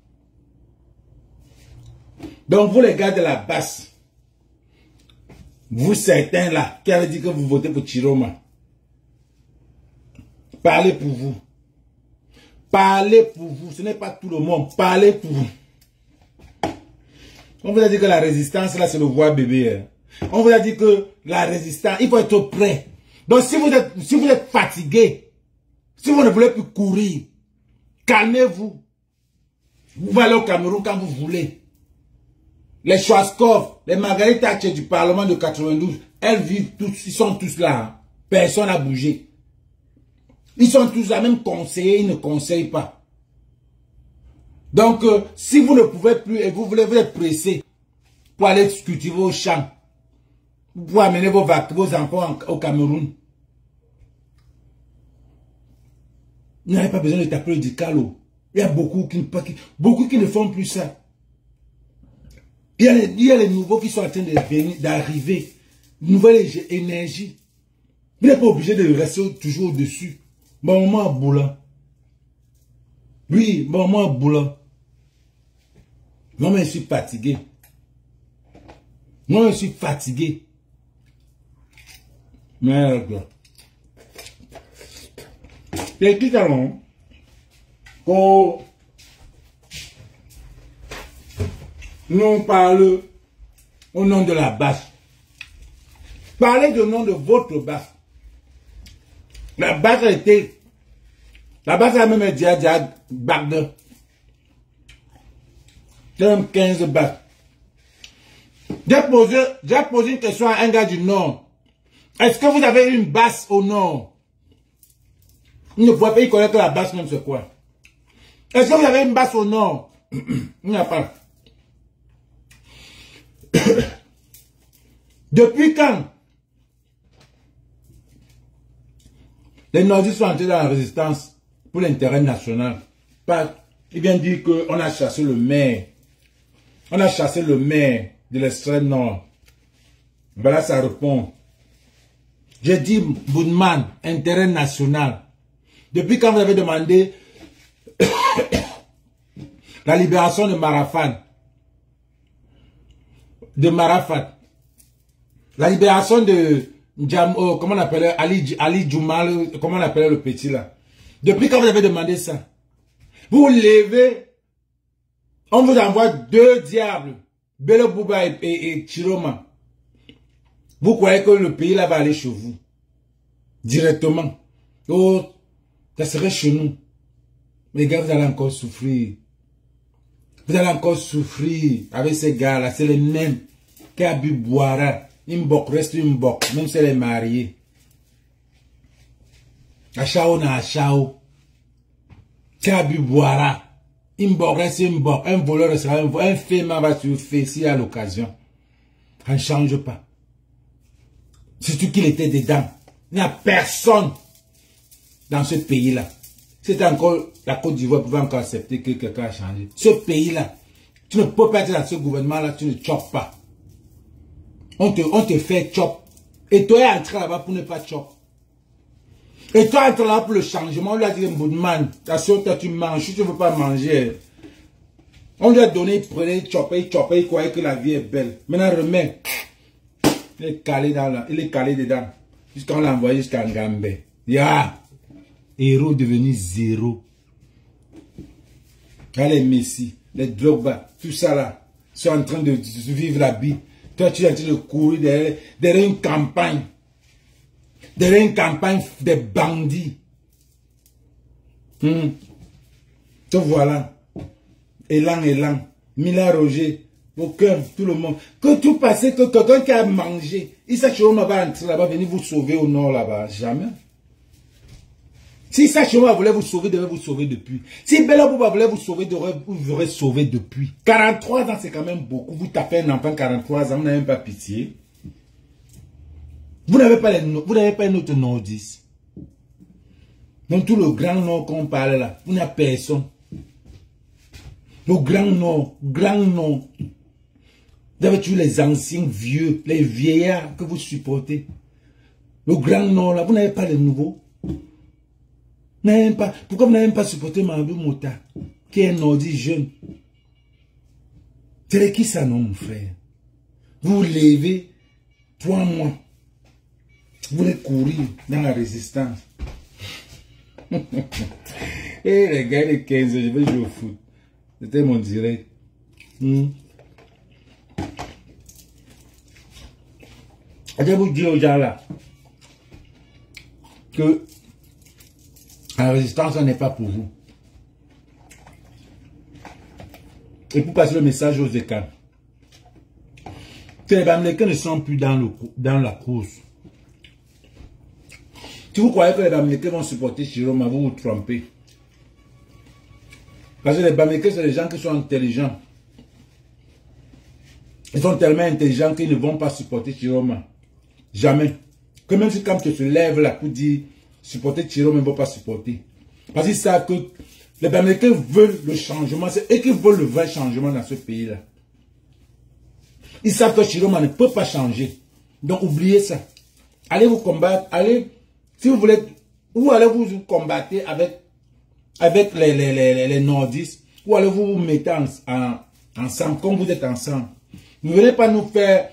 Donc vous les gars de la basse, vous certains là, qui avez dit que vous votez pour Chiroma, parlez pour vous. Parlez pour vous. Ce n'est pas tout le monde. Parlez pour vous. On vous a dit que la résistance là c'est le voix bébé. Hein. On vous a dit que la résistance, il faut être prêt. Donc si vous êtes fatigué, si vous ne voulez plus courir, calmez-vous. Vous allez au Cameroun quand vous voulez. Les Schwarzkopf, les Marguerite Thatcher du Parlement de 92, elles vivent tous, ils sont tous là. Hein. Personne n'a bougé. Ils sont tous là, même conseillers, ils ne conseillent pas. Donc, si vous ne pouvez plus et vous êtes pressé pour aller cultiver au champ, vous pouvez amener vos enfants au Cameroun. Vous n'avez pas besoin de taper du calot. Il y a beaucoup qui ne font plus ça. Il y a les nouveaux qui sont en train d'arriver. Nouvelle énergie. Vous n'êtes pas obligé de rester toujours au-dessus. Bon, moment à boulot. Oui, bon, moi, boulot. Moi, je suis fatigué. Moi, je suis fatigué. Merde. Et qui allons qu'on nous parle au nom de la base. Parlez du nom de votre base. La base a été. La base a même dit à Bagdad. 15 bases. J'ai posé une question à un gars du Nord. Est-ce que vous avez une base au Nord? Il ne pouvait pas y connaître la base même c'est quoi. Est-ce que vous avez une base au Nord? Il n'y a pas. Depuis quand les nordistes sont entrés dans la résistance pour l'intérêt national? Il vient dire qu'on a chassé le maire. On a chassé le maire de l'extrême nord. Voilà, ça répond. J'ai dit, Boudman, intérêt national. Depuis quand vous avez demandé la libération de Marafat? La libération de comment on appelait Ali Djoumal, comment on appelait le petit là? Depuis quand vous avez demandé ça? Vous vous levez, on vous envoie 2 diables, Bello Bouba et Chiroma. Vous croyez que le pays là va aller chez vous? Directement. Oh, ça serait chez nous. Les gars, vous allez encore souffrir. Vous allez encore souffrir avec ces gars-là. C'est les mêmes qui a bu boira. Une boc reste une boc, même si elle est mariée. Achao na achao. Qui a bu boira. Une boc reste une boc. Un voleur restera un voleur. Un fémin va se faire s'il y a l'occasion. Ça ne change pas. Surtout qu'il était dedans. Il n'y a personne dans ce pays-là. C'était encore la Côte d'Ivoire pouvait encore accepter que quelqu'un a changé. Ce pays-là, tu ne peux pas être dans ce gouvernement-là, tu ne chopes pas. On te fait chop. Et toi, es entré là-bas pour ne pas chop. Et toi, entré là-bas pour le changement. On lui a dit, Boudman, attention, toi, tu manges. Si tu ne veux pas manger. On lui a donné, il prenait, il chopait, il croyait que la vie est belle. Maintenant, remets. Il est calé dedans. Jusqu'à on l'a envoyé jusqu'à Ngambé. Ya! Héros devenu zéro. Là, les Messi, les Drogba, tout ça là, sont en train de vivre la vie. Toi, tu es en train de courir derrière une campagne. Derrière une campagne des bandits. Te voilà. Élan. Mila Roger. Aucun, tout le monde. Que tout passé, que quelqu'un qui a mangé. Il s'est chez va entrer là-bas, venir vous sauver au nord là-bas. Jamais. Si Sachoma voulait vous sauver, devait vous sauver depuis. Si Bella Bouba voulait vous sauver, vous aurez sauvé depuis. 43 ans, c'est quand même beaucoup. Vous tapez un enfant 43 ans, vous n'avez même pas pitié. Vous n'avez pas un autre nordiste. Donc tout le grand nord qu'on parle là, vous n'avez personne. Le grand nord. Vous avez tué les anciens vieux, les vieillards que vous supportez. Le grand nord là, vous n'avez pas de nouveaux. Pourquoi vous n'avez même pas supporté Mandou Mota, qui est un nordiste jeune? C'est qui ça, non, mon frère? Vous vous levez, 3 mois. Vous voulez courir dans la résistance. Et les gars de 15 ans, je vais jouer au foot. C'était mon direct. Je vais vous dire aux gens là que la résistance n'est pas pour vous. Et pour passer le message aux écarts, que les Bamileke ne sont plus dans la course. Si vous croyez que les Bamileke vont supporter Chiroma, vous vous trompez. Parce que les Bamileke, c'est des gens qui sont intelligents. Ils sont tellement intelligents qu'ils ne vont pas supporter Chiroma. Jamais. Que même si quand tu te lèves là pour dire supporter Chiroma, ils ne vont pas supporter. Parce qu'ils savent que les Bamileke veulent le changement. C'est eux qui veulent le vrai changement dans ce pays-là. Ils savent que Chiroma ne peut pas changer. Donc oubliez ça. Allez vous combattre. Allez, si vous voulez, ou allez vous combattre avec avec les nordistes, ou alors vous vous mettez ensemble, comme vous êtes ensemble. Ne venez pas nous faire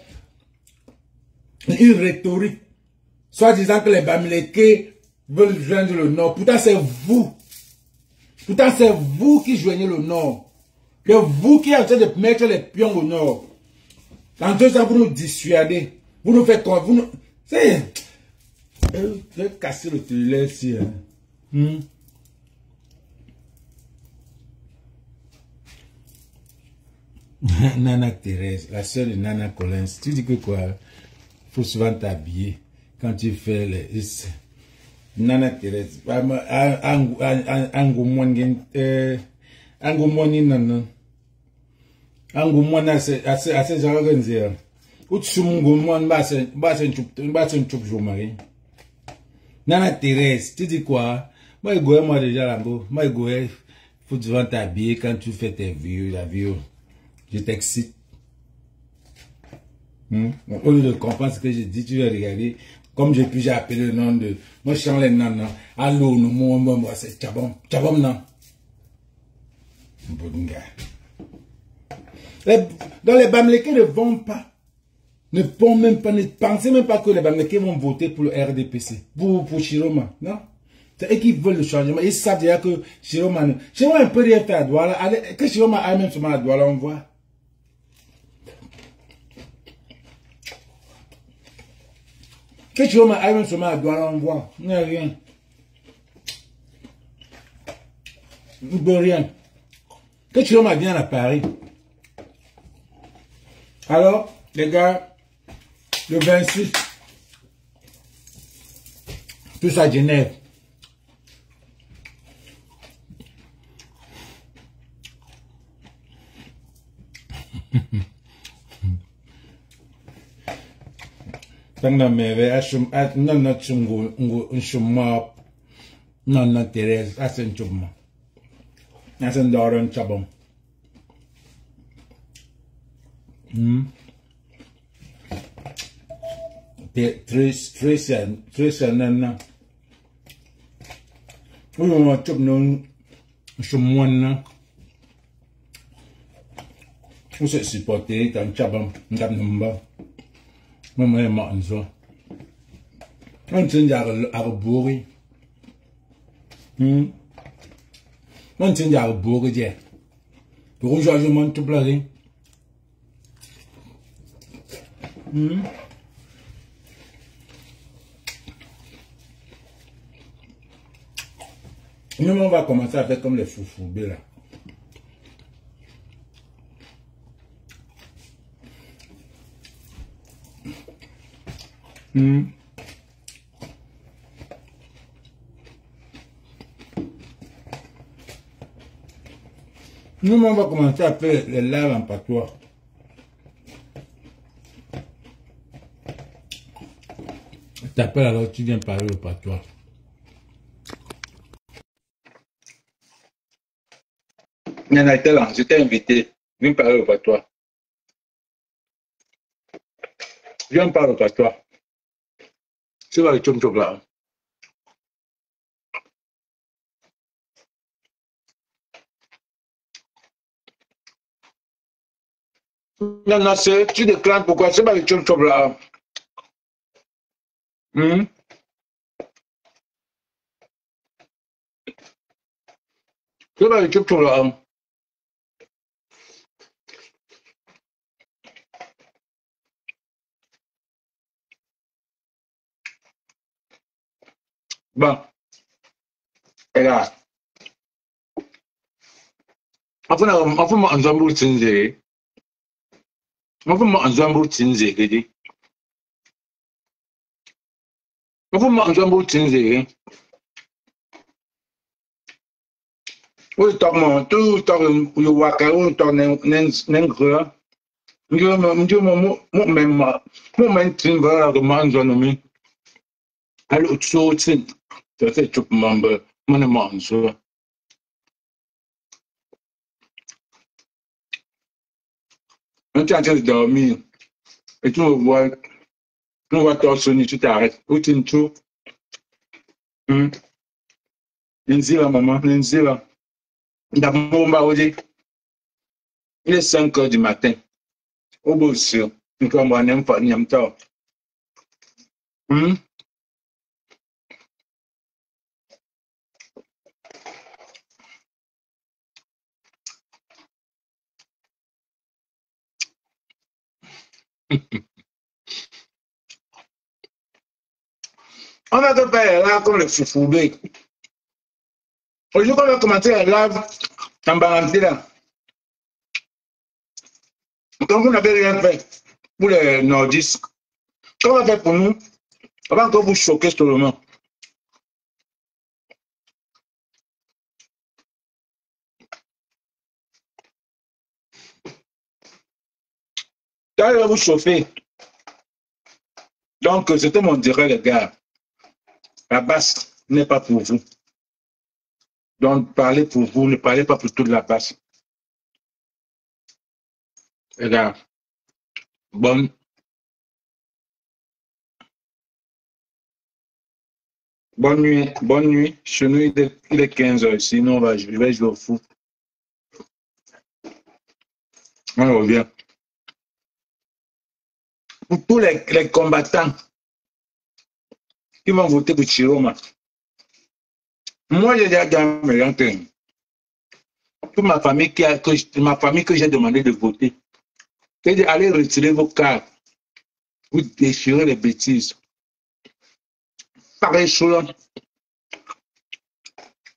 une rhétorique, soit disant que les Bamileke veulent joindre le Nord. Pourtant, c'est vous. Pourtant, c'est vous qui joignez le Nord. C'est vous qui êtes en train de mettre les pions au Nord. En deux ans, vous nous dissuadez. Vous nous faites quoi? Vous nous... C'est... Je vais casser le télé ici. Hein. Nana Thérèse, la sœur de Nana Collins, tu dis que quoi? Il faut souvent t'habiller quand tu fais les... Nana Thérèse, Angomoni non. Angomoni assez organisé. Outsumungoumon basen chup jomari. Nana Thérèse, tu dis quoi? Moi, moi déjà là-bas. Moi, il faut souvent t'habiller quand tu fais tes vues, la vue. Je t'excite. Au lieu de comprendre ce que je dis, tu vas regarder. Comme j'ai appelé le nom de... Moi, je chante les noms, non. Allô, nous, c'est Tchabom. Tchabom, non. Dans les Bamileke ne vont pas. Ne pensent même pas, ne pensez même pas que les Bamileke vont voter pour le RDPC. Pour Chiroma, non. C'est eux qui veulent le changement. Ils savent déjà que Chiroma un peu rien fait à Douala. Que Chiroma a même seulement à Douala, on voit. Que Chiroma a même seulement à Douala, on voit. Il n'y a rien. Il n'y a rien. Que Chiroma vient à Paris. Alors, les gars, le 26, tous à Genève. Non, Thérèse, c'est un chum. C'est un doron chabon. Très, non. Oui, on va non, chum, vous êtes supporté dans chabon, dans number. Moi, je on tient à bourrer. On tient à bourrer. Pour aujourd'hui, je monte tout plein. Nous, on va commencer à faire comme les foufous, là. Nous, on va commencer à faire les lives en patois. T'appelles alors, tu viens parler au patois. Nana, je t'ai invité. Viens parler au patois. Viens parler au patois. C'est quoi le chum-chum là? Non, tu déclares pourquoi? C'est pas le chum-chum là. C'est pas le chum-chum là. Bon, et là, enfin, on va me tinzer. On va me tinzer, dit. On va me tinzer. Oui, t'as tout, t'as le waka, ou t'as n'engre. Moment, tinver, le manjonomi. Alors, so, tin. C'est tout membre, mon manche. On est en train de dormir. Et tu me vois ton sonner, tu t'arrêtes. Où tu es tout? Nzira, maman, Nzira. Ndamomba, Odi. Il est 5 heures du matin. Au beau sûr. Nous sommes en Nyamta. On va te faire là comme le foufoubé. Aujourd'hui, on va commencer la live en Balanté là. Donc, vous n'avez rien fait pour les nordistes. Qu'est-ce qu'on va faire pour nous? On va encore vous choquer seulement. Ça va vous chauffer. Donc, c'était mon direct, les gars. La basse n'est pas pour vous. Donc, parlez pour vous, ne parlez pas pour toute la basse. Les gars, bonne nuit. Chez nous, il est 15 heures. Sinon, je vais jouer au foot. On revient. Pour tous les combattants qui vont voter pour Chiroma, moi, j'ai déjà dans mes rentrées. Toute ma famille que j'ai demandé de voter, j'ai dit allez retirer vos cartes, vous déchirez les bêtises. Pareil chose,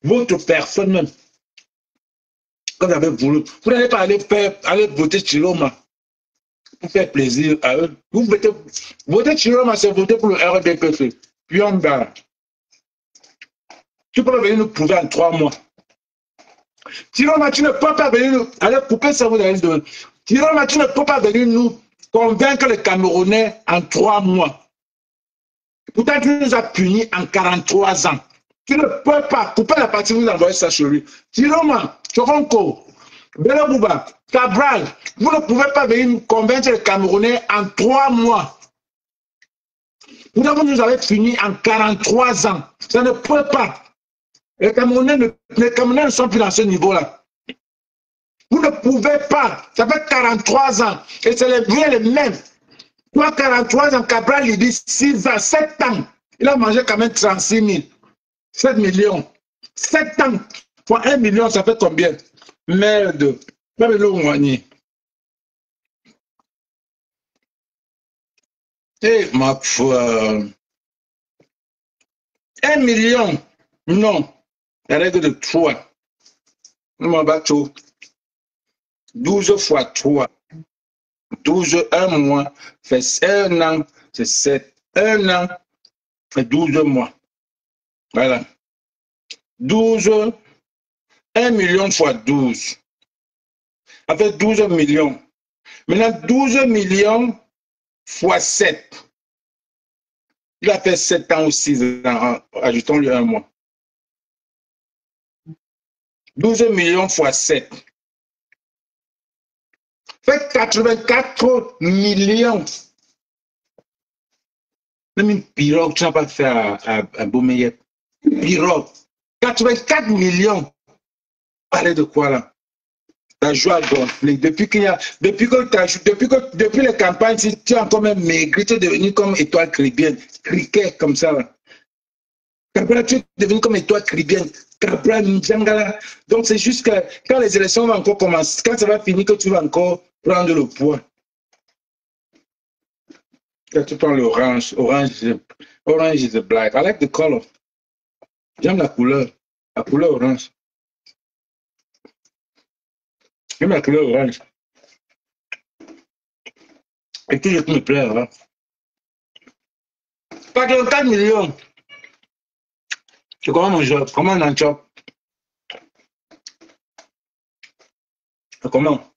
votre personne même, quand vous avez voulu, vous n'allez pas aller voter Chiroma pour faire plaisir à eux. Vous voter Chiroma, c'est voter pour le RDPC. Puis on va. Tu peux venir nous prouver en 3 mois. Chiroma, tu ne peux pas venir nous. Allez couper ça, vous allez de. Chiroma, tu ne peux pas venir nous convaincre les Camerounais en 3 mois. Pourtant, tu nous as punis en 43 ans. Tu ne peux pas couper la partie, vous envoyez ça sur lui. Chiroma, Choronko, Belobouba, Cabral, vous ne pouvez pas venir nous convaincre les Camerounais en 3 mois. Pourtant, vous nous avez punis en 43 ans. Ça ne peut pas. Les Camerounais ne sont plus dans ce niveau-là. Vous ne pouvez pas. Ça fait 43 ans. Et c'est les mêmes. Toi, 43 ans, Cabral, il dit 6 ans, 7 ans. Il a mangé quand même 36 000. 7 millions. 7 ans. Fois 1 million, ça fait combien? Merde. Pas de l'eau moigné. Eh, ma foi. 1 million. Non. La règle de 3. Mon bateau. 12 fois 3. 12, 1 mois, fait 1 an, c'est 7. 1 an, fait 12 mois. Voilà. 12, 1 million fois 12. Ça fait 12 millions. Maintenant, 12 millions fois 7. Il a fait 7 ans ou 6 ans. Ajoutons-lui 1 mois. 12 millions fois 7. Fait 84 millions. Même une pirogue, tu n'as pas fait à Beaumeillet. Pirogue. 84 millions. Parlez de quoi là? La joie gonflée. Depuis les campagnes, si tu as encore même maigri, tu es devenu comme étoile caribéenne. Criquet comme ça là. Cabral, tu es devenu comme étoile caribéenne. Cabral, Njangala. Donc c'est juste que quand les élections vont encore commencer, quand ça va finir, que tu vas encore prendre le poids. Quand tu prends l'orange, orange is the black. I like the color. J'aime la couleur orange. J'aime la couleur orange. Et tout me plaît, hein. 84 millions. C'est comment mon job? Comment on en job? Comment?